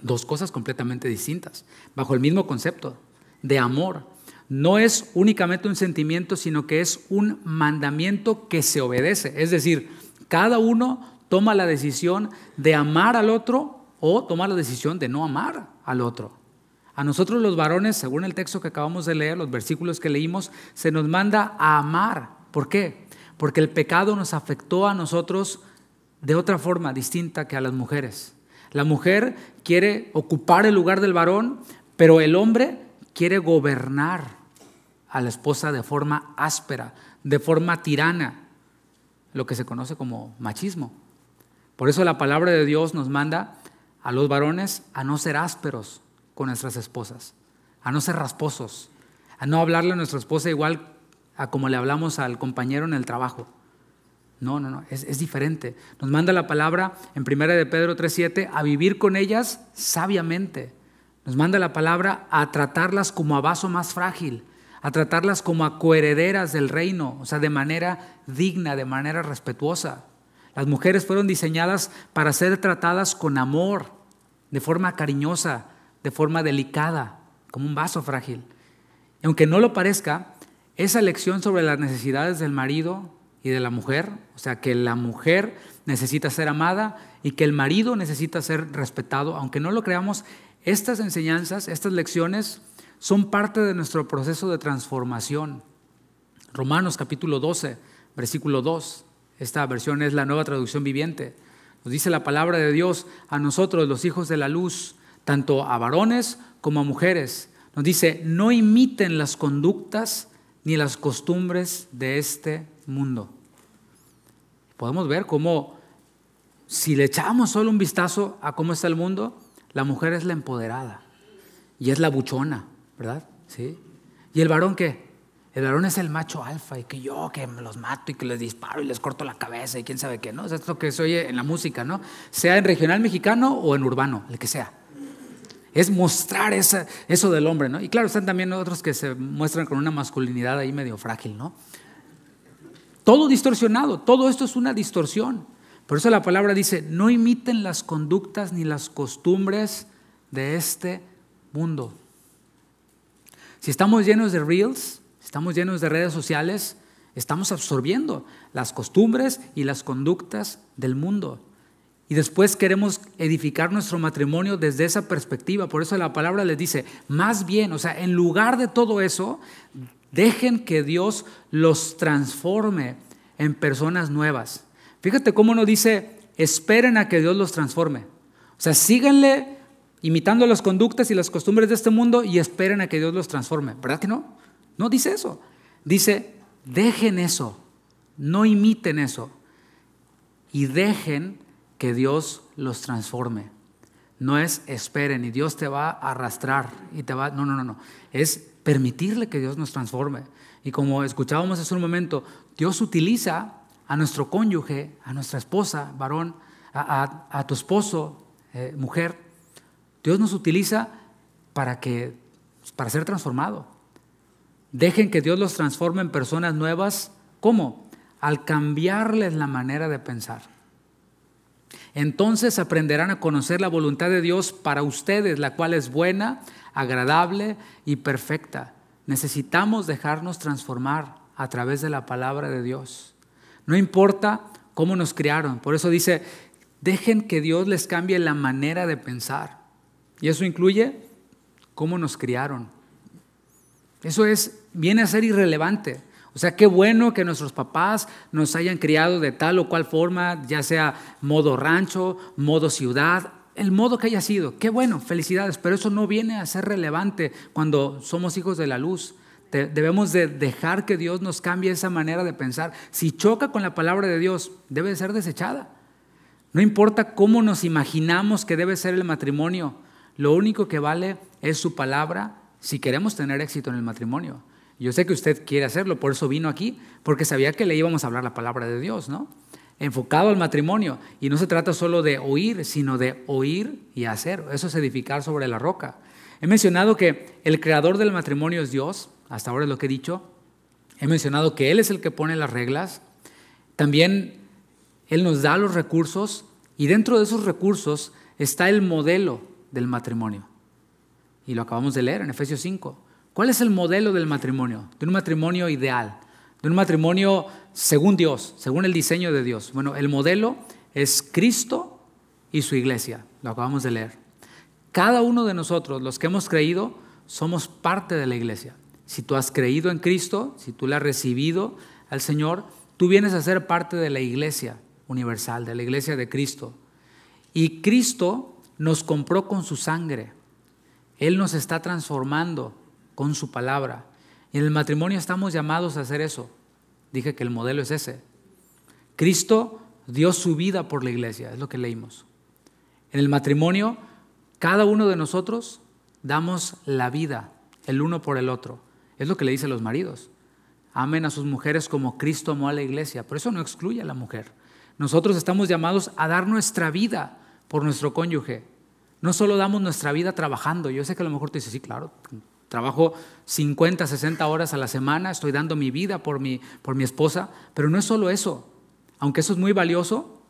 Dos cosas completamente distintas, bajo el mismo concepto de amor. No es únicamente un sentimiento, sino que es un mandamiento que se obedece. Es decir, cada uno toma la decisión de amar al otro o toma la decisión de no amar al otro. A nosotros los varones, según el texto que acabamos de leer, los versículos que leímos, se nos manda a amar. ¿Por qué? Porque el pecado nos afectó a nosotros de otra forma distinta que a las mujeres. La mujer quiere ocupar el lugar del varón, pero el hombre quiere gobernar a la esposa de forma áspera, de forma tirana, lo que se conoce como machismo. Por eso la palabra de Dios nos manda a los varones a no ser ásperos con nuestras esposas, a no ser rasposos, a no hablarle a nuestra esposa igual a como le hablamos al compañero en el trabajo. No, es diferente. Nos manda la palabra en 1 de Pedro 3:7 a vivir con ellas sabiamente. Nos manda la palabra a tratarlas como a vaso más frágil, a tratarlas como a coherederas del reino, o sea, de manera digna, de manera respetuosa. Las mujeres fueron diseñadas para ser tratadas con amor, de forma cariñosa, de forma delicada, como un vaso frágil. Y aunque no lo parezca, esa lección sobre las necesidades del marido y de la mujer, o sea, que la mujer necesita ser amada y que el marido necesita ser respetado, aunque no lo creamos, estas enseñanzas, estas lecciones son parte de nuestro proceso de transformación. Romanos capítulo 12, versículo 2, esta versión es la Nueva Traducción Viviente. Nos dice la palabra de Dios a nosotros, los hijos de la luz, tanto a varones como a mujeres. Nos dice, no imiten las conductas ni las costumbres de este mundo. Podemos ver cómo, si le echamos solo un vistazo a cómo está el mundo, la mujer es la empoderada y es la buchona, ¿verdad? ¿Sí? ¿Y el varón qué? El varón es el macho alfa y que me los mato y que les disparo y les corto la cabeza y quién sabe qué, ¿no? Es lo que se oye en la música, ¿no? Sea en regional mexicano o en urbano, el que sea. Es mostrar eso del hombre, ¿no? Y claro, están también otros que se muestran con una masculinidad ahí medio frágil, ¿no? Todo distorsionado, todo esto es una distorsión. Por eso la palabra dice, no imiten las conductas ni las costumbres de este mundo. Si estamos llenos de reels, estamos llenos de redes sociales, estamos absorbiendo las costumbres y las conductas del mundo. Y después queremos edificar nuestro matrimonio desde esa perspectiva. Por eso la palabra les dice, más bien, en lugar de todo eso, dejen que Dios los transforme en personas nuevas. Fíjate cómo no dice, esperen a que Dios los transforme. Síganle imitando las conductas y las costumbres de este mundo y esperen a que Dios los transforme. ¿Verdad que no? No dice eso. Dice, dejen eso, no imiten eso y dejen que Dios los transforme. No es esperen y Dios te va a arrastrar y te va... No. Es permitirle que Dios nos transforme. Y como escuchábamos hace un momento, Dios utiliza a nuestro cónyuge, a nuestra esposa, varón, a tu esposo, mujer. Dios nos utiliza para ser transformado. Dejen que Dios los transforme en personas nuevas. ¿Cómo? Al cambiarles la manera de pensar. Entonces aprenderán a conocer la voluntad de Dios para ustedes, la cual es buena, agradable y perfecta. Necesitamos dejarnos transformar a través de la palabra de Dios. No importa cómo nos criaron. Por eso dice, dejen que Dios les cambie la manera de pensar. Y eso incluye cómo nos criaron. Eso viene a ser irrelevante. Qué bueno que nuestros papás nos hayan criado de tal o cual forma, ya sea modo rancho, modo ciudad, el modo que haya sido. Qué bueno, felicidades, pero eso no viene a ser relevante cuando somos hijos de la luz. Debemos de dejar que Dios nos cambie esa manera de pensar. Si choca con la palabra de Dios, debe de ser desechada. No importa cómo nos imaginamos que debe ser el matrimonio, lo único que vale es su palabra si queremos tener éxito en el matrimonio. Yo sé que usted quiere hacerlo, por eso vino aquí, porque sabía que le íbamos a hablar la palabra de Dios, ¿no? Enfocado al matrimonio. Y no se trata solo de oír, sino de oír y hacer. Eso es edificar sobre la roca. He mencionado que el creador del matrimonio es Dios, hasta ahora es lo que he dicho. He mencionado que Él es el que pone las reglas. También Él nos da los recursos y dentro de esos recursos está el modelo del matrimonio. Y lo acabamos de leer en Efesios 5. ¿Cuál es el modelo del matrimonio? De un matrimonio ideal, de un matrimonio según Dios, según el diseño de Dios. Bueno, el modelo es Cristo y su iglesia. Lo acabamos de leer. Cada uno de nosotros, los que hemos creído, somos parte de la iglesia. Si tú has creído en Cristo, si tú le has recibido al Señor, tú vienes a ser parte de la iglesia universal, de la iglesia de Cristo. Y Cristo nos compró con su sangre. Él nos está transformando con su palabra. Y en el matrimonio estamos llamados a hacer eso. Dije que el modelo es ese. Cristo dio su vida por la iglesia, es lo que leímos. En el matrimonio, cada uno de nosotros damos la vida, el uno por el otro. Es lo que le dice a los maridos. Amen a sus mujeres como Cristo amó a la iglesia. Por eso no excluye a la mujer. Nosotros estamos llamados a dar nuestra vida por nuestro cónyuge. No solo damos nuestra vida trabajando. Yo sé que a lo mejor te dices, sí, claro, trabajo 50, 60 horas a la semana, estoy dando mi vida por mi esposa, pero no es solo eso. Aunque eso es muy valioso,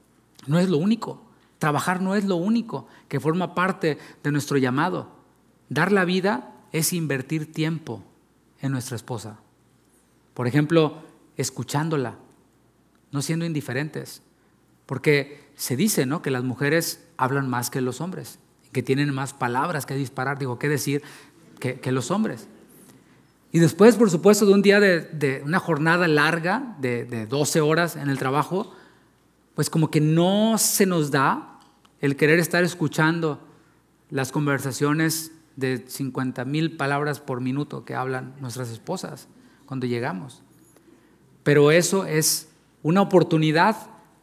no es lo único. Trabajar no es lo único que forma parte de nuestro llamado. Dar la vida es invertir tiempo en nuestra esposa. Por ejemplo, escuchándola, no siendo indiferentes. Porque se dice, ¿no?, que las mujeres hablan más que los hombres, que tienen más palabras que disparar, que decir que los hombres. Y después, por supuesto, de un día de una jornada larga de 12 horas en el trabajo, pues como que no se nos da el querer estar escuchando las conversaciones de 50,000 palabras por minuto que hablan nuestras esposas cuando llegamos. Pero eso es una oportunidad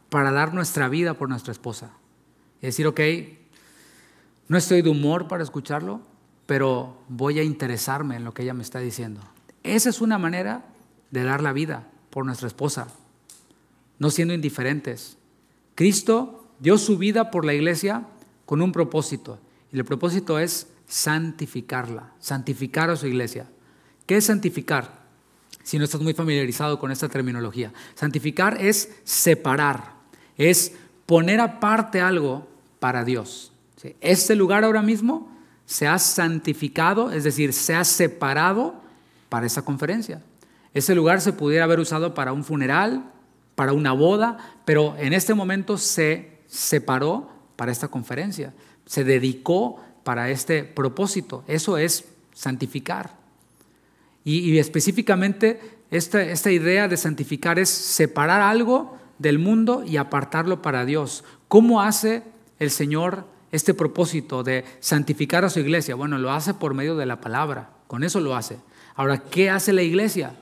para dar nuestra vida por nuestra esposa. Es decir, ok, no estoy de humor para escucharlo, pero voy a interesarme en lo que ella me está diciendo. Esa es una manera de dar la vida por nuestra esposa, no siendo indiferentes. Cristo dio su vida por la iglesia con un propósito, y el propósito es santificarla, santificar a su iglesia. ¿Qué es santificar? Si no estás muy familiarizado con esta terminología. Santificar es separar, es poner aparte algo para Dios. Este lugar ahora mismo se ha santificado, es decir, se ha separado para esa conferencia. Ese lugar se pudiera haber usado para un funeral, para una boda, pero en este momento se separó para esta conferencia. Se dedicó para este propósito. Eso es santificar. Y específicamente esta idea de santificar es separar algo del mundo y apartarlo para Dios. ¿Cómo hace el Señor este propósito de santificar a su iglesia? Bueno, lo hace por medio de la palabra. Con eso lo hace. Ahora, ¿qué hace la iglesia?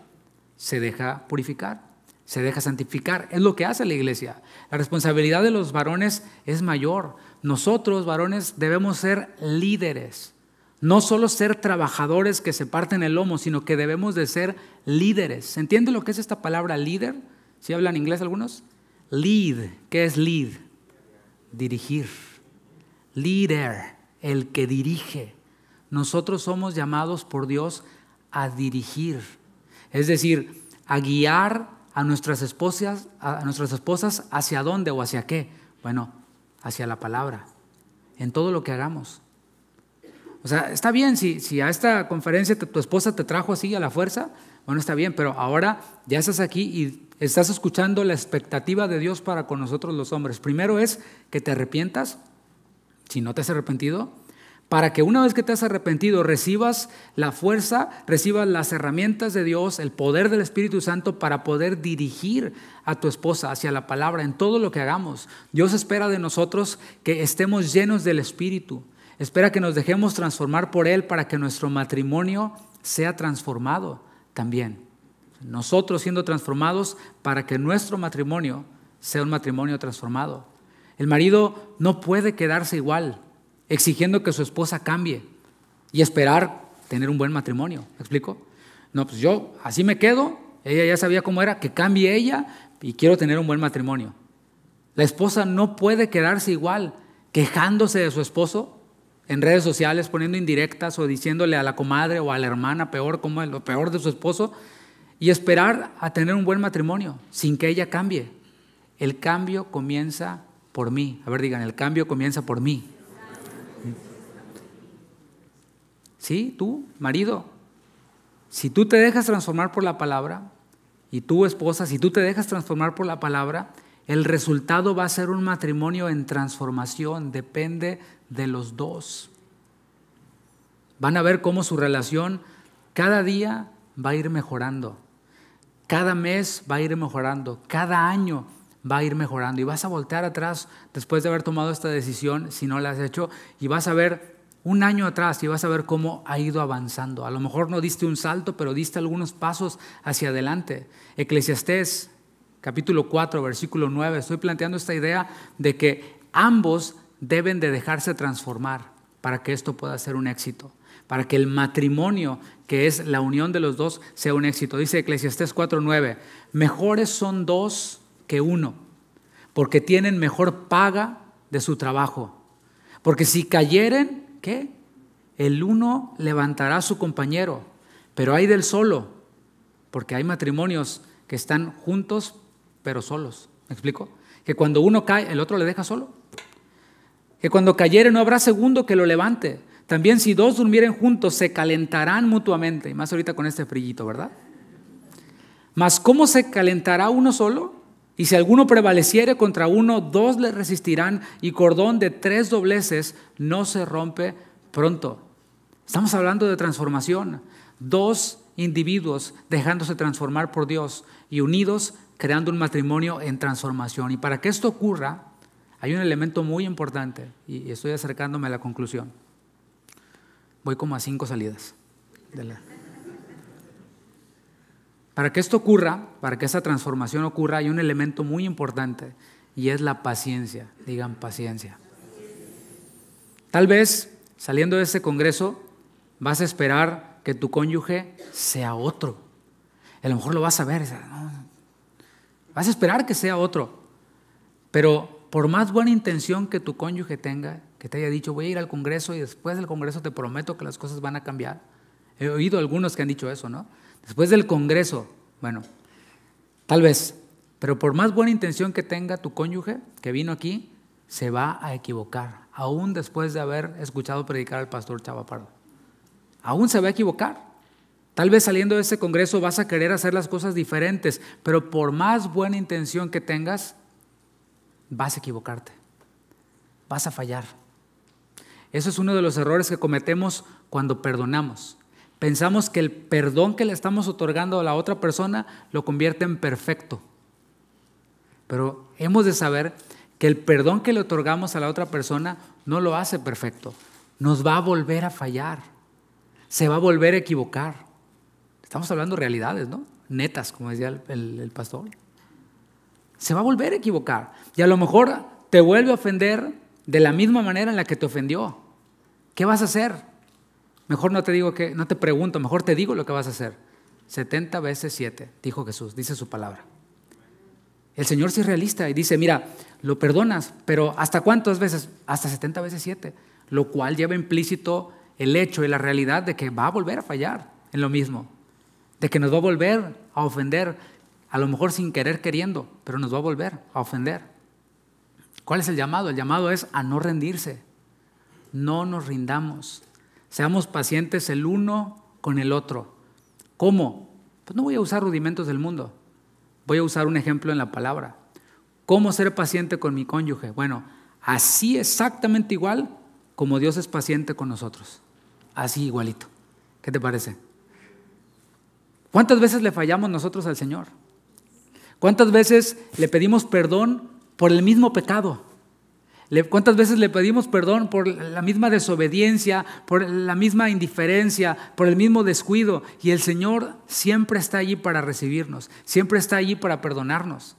Se deja purificar, se deja santificar. Es lo que hace la iglesia. La responsabilidad de los varones es mayor. Nosotros, varones, debemos ser líderes. No solo ser trabajadores que se parten el lomo, sino que debemos de ser líderes. ¿Se entiende lo que es esta palabra líder? ¿Sí hablan inglés algunos? Lead. ¿Qué es lead? Dirigir. Leader, el que dirige. Nosotros somos llamados por Dios a dirigir. Es decir, a guiar a nuestras esposas ¿hacia dónde o hacia qué? Bueno, hacia la palabra, en todo lo que hagamos. O sea, está bien si a esta conferencia tu esposa te trajo así a la fuerza, bueno, está bien, pero ahora ya estás aquí y estás escuchando la expectativa de Dios para con nosotros los hombres. Primero es que te arrepientas, si no te has arrepentido, para que una vez que te has arrepentido recibas la fuerza, recibas las herramientas de Dios, el poder del Espíritu Santo para poder dirigir a tu esposa hacia la palabra en todo lo que hagamos. Dios espera de nosotros que estemos llenos del Espíritu. Espera que nos dejemos transformar por Él para que nuestro matrimonio sea transformado también. Nosotros siendo transformados para que nuestro matrimonio sea un matrimonio transformado. El marido no puede quedarse igual, exigiendo que su esposa cambie y esperar tener un buen matrimonio. ¿Me explico? No, pues yo así me quedo, ella ya sabía cómo era, que cambie ella y quiero tener un buen matrimonio. La esposa no puede quedarse igual, quejándose de su esposo en redes sociales, poniendo indirectas o diciéndole a la comadre o a la hermana peor, como es lo peor de su esposo, y esperar a tener un buen matrimonio sin que ella cambie. El cambio comienza por mí. A ver, digan, el cambio comienza por mí. Sí, tú, marido, si tú te dejas transformar por la palabra, y tú, esposa, si tú te dejas transformar por la palabra, el resultado va a ser un matrimonio en transformación, depende de los dos. Van a ver cómo su relación cada día va a ir mejorando, cada mes va a ir mejorando, cada año va a ir mejorando, y vas a voltear atrás después de haber tomado esta decisión, si no la has hecho, y vas a ver un año atrás y vas a ver cómo ha ido avanzando. A lo mejor no diste un salto, pero diste algunos pasos hacia adelante. Eclesiastés capítulo 4, versículo 9, estoy planteando esta idea de que ambos deben de dejarse transformar para que esto pueda ser un éxito, para que el matrimonio, que es la unión de los dos, sea un éxito. Dice Eclesiastés 4:9, mejores son dos que uno, porque tienen mejor paga de su trabajo. Porque si cayeren, ¿qué? El uno levantará a su compañero, pero hay del solo, porque hay matrimonios que están juntos pero solos. ¿Me explico? Que cuando uno cae, el otro le deja solo. Que cuando cayere no habrá segundo que lo levante. También si dos durmieren juntos se calentarán mutuamente. Y más ahorita con este frillito, ¿verdad? Mas ¿cómo se calentará uno solo? Y si alguno prevaleciere contra uno, dos le resistirán, y cordón de 3 dobleces no se rompe pronto. Estamos hablando de transformación. Dos individuos dejándose transformar por Dios y unidos creando un matrimonio en transformación. Y para que esto ocurra, hay un elemento muy importante, y estoy acercándome a la conclusión. Voy como a 5 salidas. Para que esto ocurra, para que esa transformación ocurra, hay un elemento muy importante, y es la paciencia. Digan paciencia. Tal vez, saliendo de ese congreso, vas a esperar que tu cónyuge sea otro. A lo mejor lo vas a ver, no, vas a esperar que sea otro. Pero por más buena intención que tu cónyuge tenga, que te haya dicho, voy a ir al congreso y después del congreso te prometo que las cosas van a cambiar. He oído algunos que han dicho eso, ¿no? Después del congreso, bueno, tal vez, pero por más buena intención que tenga tu cónyuge que vino aquí, se va a equivocar, aún después de haber escuchado predicar al pastor Chava Pardo. Aún se va a equivocar. Tal vez saliendo de ese congreso vas a querer hacer las cosas diferentes, pero por más buena intención que tengas, vas a equivocarte, vas a fallar. Eso es uno de los errores que cometemos cuando perdonamos. Pensamos que el perdón que le estamos otorgando a la otra persona lo convierte en perfecto. Pero hemos de saber que el perdón que le otorgamos a la otra persona no lo hace perfecto. Nos va a volver a fallar, se va a volver a equivocar. Estamos hablando de realidades, ¿no? Netas, como decía el pastor. Se va a volver a equivocar. Y a lo mejor te vuelve a ofender de la misma manera en la que te ofendió. ¿Qué vas a hacer? Mejor no te pregunto, mejor te digo lo que vas a hacer. 70 veces 7, dijo Jesús, dice su palabra. El Señor sí es realista y dice, mira, lo perdonas, pero ¿hasta cuántas veces? Hasta 70 veces 7, lo cual lleva implícito el hecho y la realidad de que va a volver a fallar en lo mismo, de que nos va a volver a ofender, a lo mejor sin querer queriendo, pero nos va a volver a ofender. ¿Cuál es el llamado? El llamado es a no rendirse, no nos rindamos, seamos pacientes el uno con el otro. ¿Cómo? Pues no voy a usar rudimentos del mundo, voy a usar un ejemplo en la palabra. ¿Cómo ser paciente con mi cónyuge? Bueno, así exactamente igual como Dios es paciente con nosotros, así igualito. ¿Qué te parece? ¿Cuántas veces le fallamos nosotros al Señor? ¿Cuántas veces le pedimos perdón por el mismo pecado? ¿Cuántas veces le pedimos perdón por la misma desobediencia, por la misma indiferencia, por el mismo descuido? Y el Señor siempre está allí para recibirnos, siempre está allí para perdonarnos.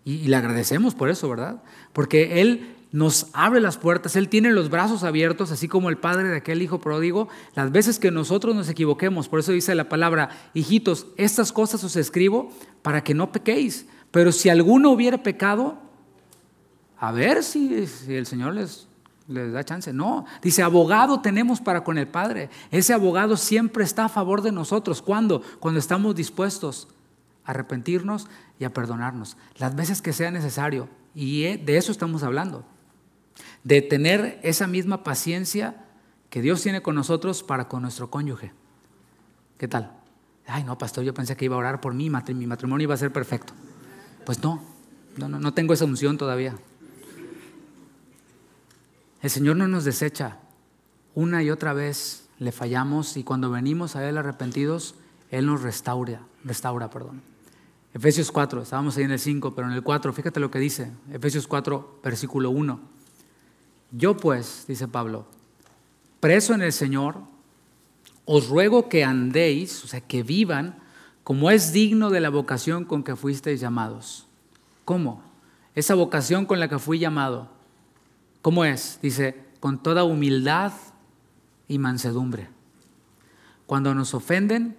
Y le agradecemos por eso, ¿verdad? Porque Él nos abre las puertas, Él tiene los brazos abiertos, así como el padre de aquel hijo pródigo, las veces que nosotros nos equivoquemos. Por eso dice la palabra, hijitos, estas cosas os escribo para que no pequéis. Pero si alguno hubiera pecado, a ver si el Señor les da chance. No, dice, abogado tenemos para con el Padre. Ese abogado siempre está a favor de nosotros. ¿Cuándo? Cuando estamos dispuestos a arrepentirnos y a perdonarnos, las veces que sea necesario. Y de eso estamos hablando, de tener esa misma paciencia que Dios tiene con nosotros para con nuestro cónyuge. ¿Qué tal? Ay, no, pastor, yo pensé que iba a orar por mí, mi matrimonio iba a ser perfecto. Pues no tengo esa unción todavía. El Señor no nos desecha. Una y otra vez le fallamos y cuando venimos a Él arrepentidos, Él nos restaura. Efesios 4, estábamos ahí en el 5, pero en el 4, fíjate lo que dice. Efesios 4, versículo 1. Yo pues, dice Pablo, preso en el Señor, os ruego que andéis, o sea, que vivan, como es digno de la vocación con que fuisteis llamados. ¿Cómo? Esa vocación con la que fui llamado. ¿Cómo es? Dice, con toda humildad y mansedumbre. Cuando nos ofenden,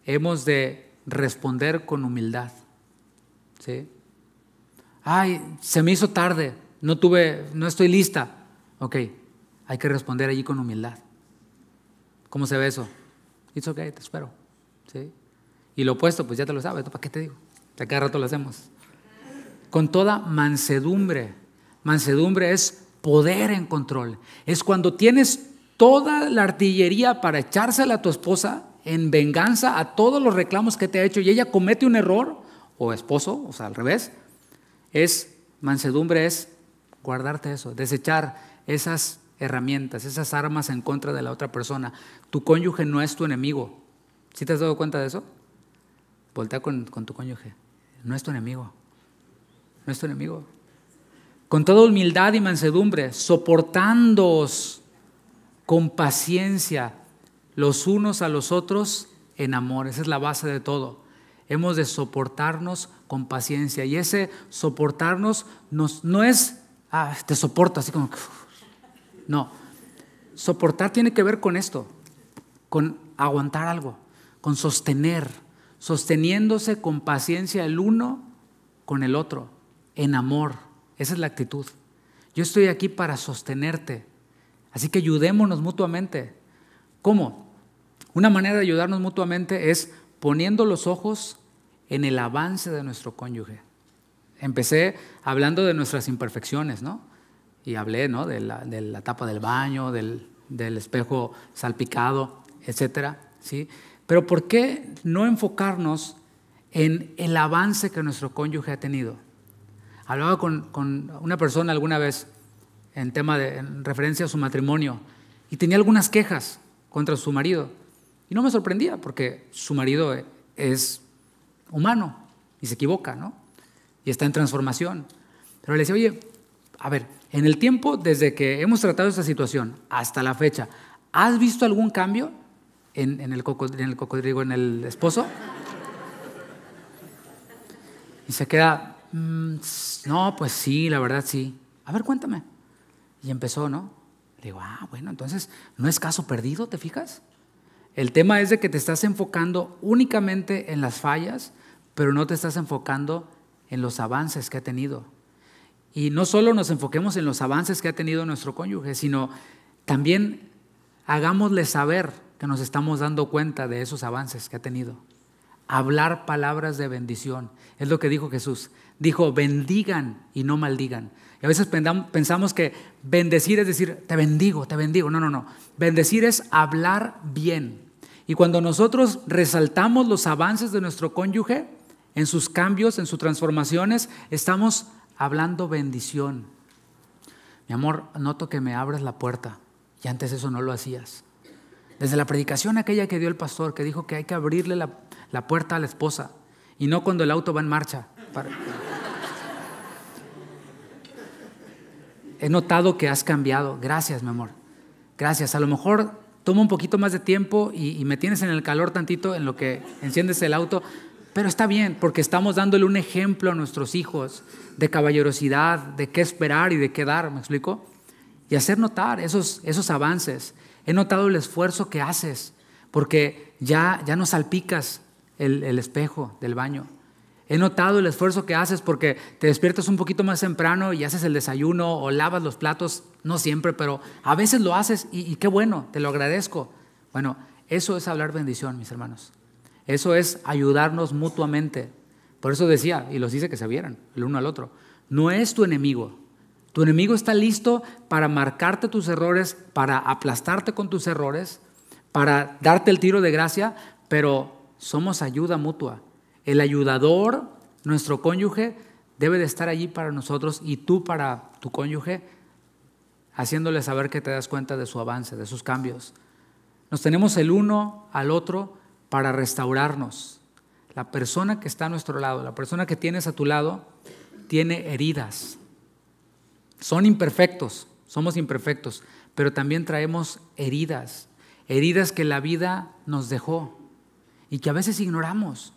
hemos de responder con humildad. ¿Sí? Ay, se me hizo tarde, no estoy lista. Ok, hay que responder allí con humildad. ¿Cómo se ve eso? It's okay, te espero. ¿Sí? Y lo opuesto, pues ya te lo sabes, ¿para qué te digo? A cada rato lo hacemos. Con toda mansedumbre. Mansedumbre es poder en control. Es cuando tienes toda la artillería para echársela a tu esposa en venganza a todos los reclamos que te ha hecho y ella comete un error, o esposo, o sea, al revés. Mansedumbre es guardarte eso, desechar esas herramientas, esas armas en contra de la otra persona. Tu cónyuge no es tu enemigo. ¿Sí te has dado cuenta de eso? Voltea con tu cónyuge. no es tu enemigo. No es tu enemigo. Con toda humildad y mansedumbre, soportándoos con paciencia los unos a los otros en amor. Esa es la base de todo. Hemos de soportarnos con paciencia. Y ese soportarnos no es, te soporto, así como, no. Soportar tiene que ver con esto, con aguantar algo, con sostener, sosteniéndose con paciencia el uno con el otro, en amor. Esa es la actitud. Yo estoy aquí para sostenerte, así que ayudémonos mutuamente. ¿Cómo? Una manera de ayudarnos mutuamente es poniendo los ojos en el avance de nuestro cónyuge. Empecé hablando de nuestras imperfecciones, ¿no? Y hablé, ¿no?, de la tapa del baño, del espejo salpicado, etcétera, ¿sí? Pero ¿por qué no enfocarnos en el avance que nuestro cónyuge ha tenido? Hablaba con una persona alguna vez en referencia a su matrimonio y tenía algunas quejas contra su marido. Y no me sorprendía porque su marido es humano y se equivoca, ¿no? Y está en transformación. Pero le decía, oye, a ver, en el tiempo desde que hemos tratado esta situación hasta la fecha, ¿has visto algún cambio en el esposo? Y se queda, no, pues sí, la verdad sí. A ver, cuéntame. Y empezó, ¿no? Le digo, bueno, entonces no es caso perdido, ¿te fijas? El tema es de que te estás enfocando únicamente en las fallas, pero no te estás enfocando en los avances que ha tenido. Y no solo nos enfoquemos en los avances que ha tenido nuestro cónyuge, sino también hagámosle saber que nos estamos dando cuenta de esos avances que ha tenido. Hablar palabras de bendición. Es lo que dijo Jesús. Dijo, bendigan y no maldigan. Y a veces pensamos que bendecir es decir, te bendigo, te bendigo. No. Bendecir es hablar bien. Y cuando nosotros resaltamos los avances de nuestro cónyuge, en sus cambios, en sus transformaciones, estamos hablando bendición. Mi amor, noto que me abres la puerta. Y antes eso no lo hacías. Desde la predicación aquella que dio el pastor, que dijo que hay que abrirle la puerta a la esposa y no cuando el auto va en marcha. He notado que has cambiado. Gracias, mi amor. Gracias. A lo mejor toma un poquito más de tiempo y me tienes en el calor tantito en lo que enciendes el auto, pero está bien porque estamos dándole un ejemplo a nuestros hijos de caballerosidad, de qué esperar y de qué dar, ¿me explico? Y hacer notar esos avances. He notado el esfuerzo que haces porque ya no salpicas el espejo del baño. He notado el esfuerzo que haces porque te despiertas un poquito más temprano y haces el desayuno o lavas los platos, no siempre, pero a veces lo haces y qué bueno, te lo agradezco. Bueno, eso es hablar bendición, mis hermanos. Eso es ayudarnos mutuamente. Por eso decía, y los dice que se vieran el uno al otro, no es tu enemigo. Tu enemigo está listo para marcarte tus errores, para aplastarte con tus errores, para darte el tiro de gracia, pero somos ayuda mutua. El ayudador, nuestro cónyuge, debe de estar allí para nosotros y tú para tu cónyuge, haciéndole saber que te das cuenta de su avance, de sus cambios. Nos tenemos el uno al otro para restaurarnos. La persona que está a nuestro lado, la persona que tienes a tu lado, tiene heridas. Son imperfectos, somos imperfectos, pero también traemos heridas que la vida nos dejó y que a veces ignoramos.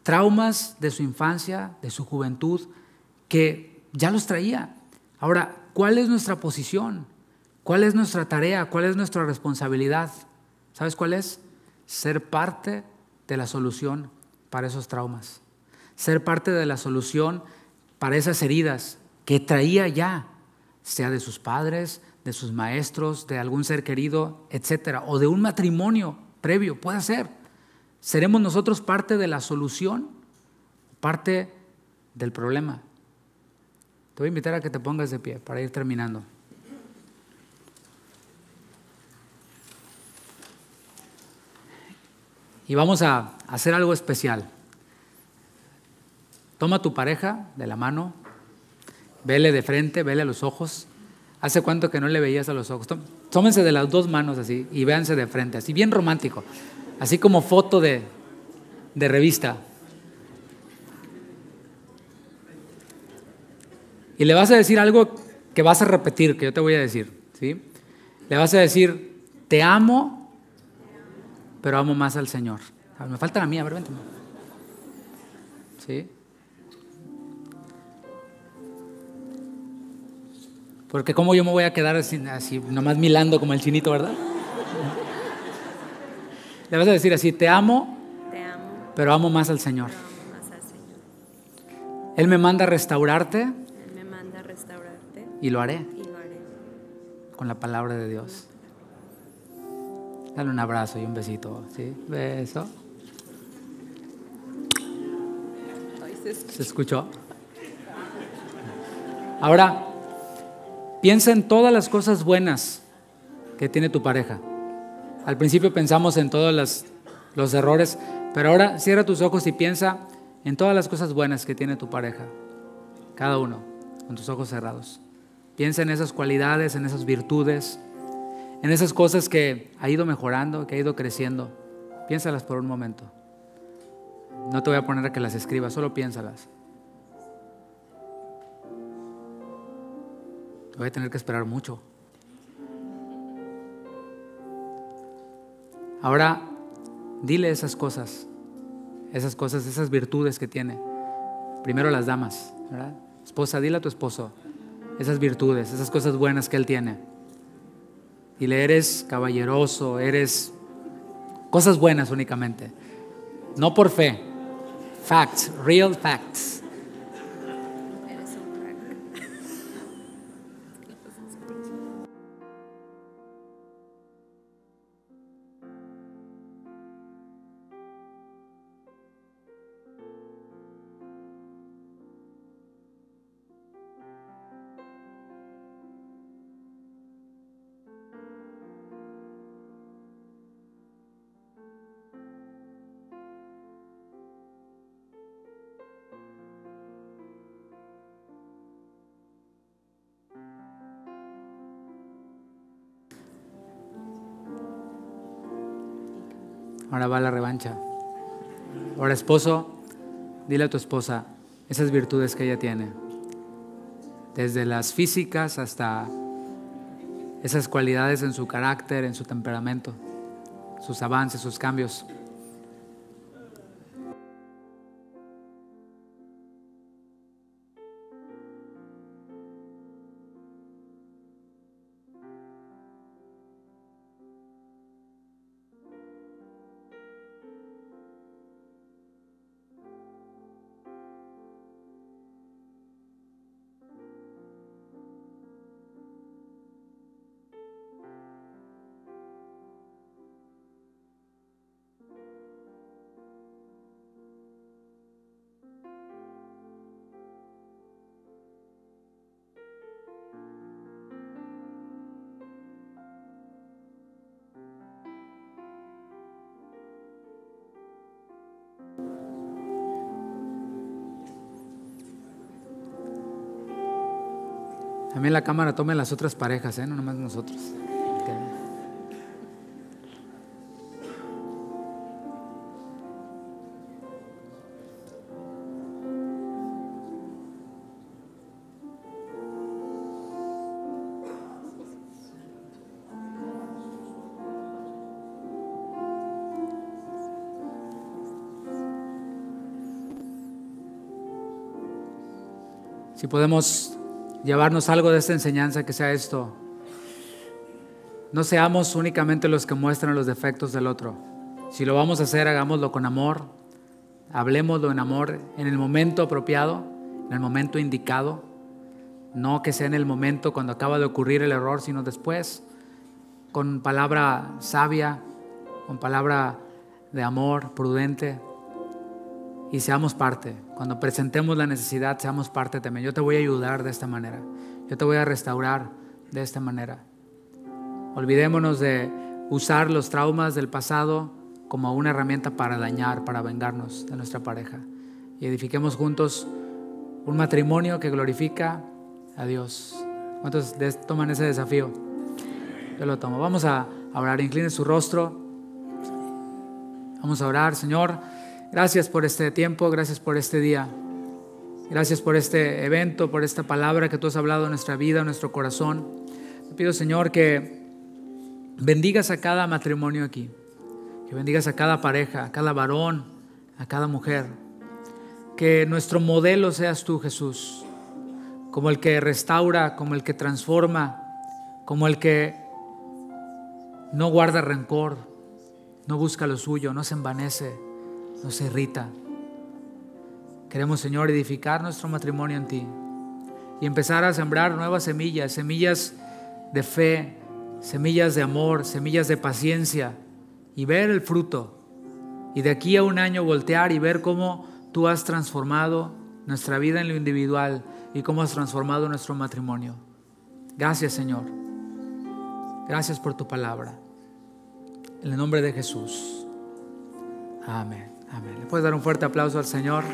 Traumas de su infancia, de su juventud, que ya los traía. Ahora, ¿cuál es nuestra posición? ¿Cuál es nuestra tarea? ¿Cuál es nuestra responsabilidad? ¿Sabes cuál es? Ser parte de la solución para esos traumas. Ser parte de la solución para esas heridas que traía ya, sea de sus padres, de sus maestros, de algún ser querido, etcétera, o de un matrimonio previo, puede ser. ¿Seremos nosotros parte de la solución? ¿Parte del problema? Te voy a invitar a que te pongas de pie para ir terminando. Y vamos a hacer algo especial. Toma a tu pareja de la mano, vele de frente, vele a los ojos. ¿Hace cuánto que no le veías a los ojos? Tómense de las dos manos así y véanse de frente, así bien romántico. Así como foto de revista. Y le vas a decir algo que vas a repetir, que yo te voy a decir, ¿sí? Le vas a decir, te amo, pero amo más al Señor. Me falta la mía, a ver, vente. ¿Sí? Porque cómo yo me voy a quedar así nomás milando como el chinito, ¿verdad? Le vas a decir así, te amo, pero amo más al Señor. Él me manda a restaurarte, y lo haré con la palabra de Dios. Dale un abrazo y un besito, ¿sí? Beso. ¿Se escuchó? Ahora, piensa en todas las cosas buenas que tiene tu pareja. Al principio pensamos en todos los errores, pero ahora cierra tus ojos y piensa en todas las cosas buenas que tiene tu pareja. Cada uno, con tus ojos cerrados. Piensa en esas cualidades, en esas virtudes, en esas cosas que ha ido mejorando, que ha ido creciendo. Piénsalas por un momento. No te voy a poner a que las escribas, solo piénsalas. Voy a tener que esperar mucho. Ahora, dile esas cosas, esas virtudes que tiene. Primero las damas, ¿verdad? Esposa, dile a tu esposo esas virtudes, esas cosas buenas que él tiene. Dile, eres caballeroso, eres cosas buenas únicamente. No por fe. Facts, real facts. Ahora va la revancha. Ahora, esposo, dile a tu esposa esas virtudes que ella tiene. Desde las físicas hasta esas cualidades en su carácter, en su temperamento, sus avances, sus cambios. También la cámara tome las otras parejas, no nomás nosotros. Okay. Si podemos llevarnos algo de esta enseñanza, que sea esto: no seamos únicamente los que muestran los defectos del otro. Si lo vamos a hacer, hagámoslo con amor, hablemoslo en amor, en el momento apropiado, en el momento indicado. No que sea en el momento cuando acaba de ocurrir el error, sino después, con palabra sabia, con palabra de amor, prudente. Y seamos parte. Cuando presentemos la necesidad, seamos parte también. Yo te voy a ayudar de esta manera. Yo te voy a restaurar de esta manera. Olvidémonos de usar los traumas del pasado como una herramienta para dañar, para vengarnos de nuestra pareja. Y edifiquemos juntos un matrimonio que glorifica a Dios. ¿Cuántos toman ese desafío? Yo lo tomo. Vamos a orar. Incline su rostro. Vamos a orar. Señor, gracias por este tiempo, gracias por este día. Gracias por este evento, por esta palabra que tú has hablado en nuestra vida, en nuestro corazón. Te pido, Señor, que bendigas a cada matrimonio aquí, que bendigas a cada pareja, a cada varón, a cada mujer. Que nuestro modelo seas tú, Jesús, como el que restaura, como el que transforma, como el que no guarda rencor, no busca lo suyo, no se envanece, no se irrita. Queremos, Señor, edificar nuestro matrimonio en ti y empezar a sembrar nuevas semillas, semillas de fe, semillas de amor, semillas de paciencia, y ver el fruto. Y de aquí a un año voltear y ver cómo tú has transformado nuestra vida en lo individual y cómo has transformado nuestro matrimonio. Gracias, Señor. Gracias por tu palabra. En el nombre de Jesús. Amén. Amén. ¿Le puedes dar un fuerte aplauso al Señor?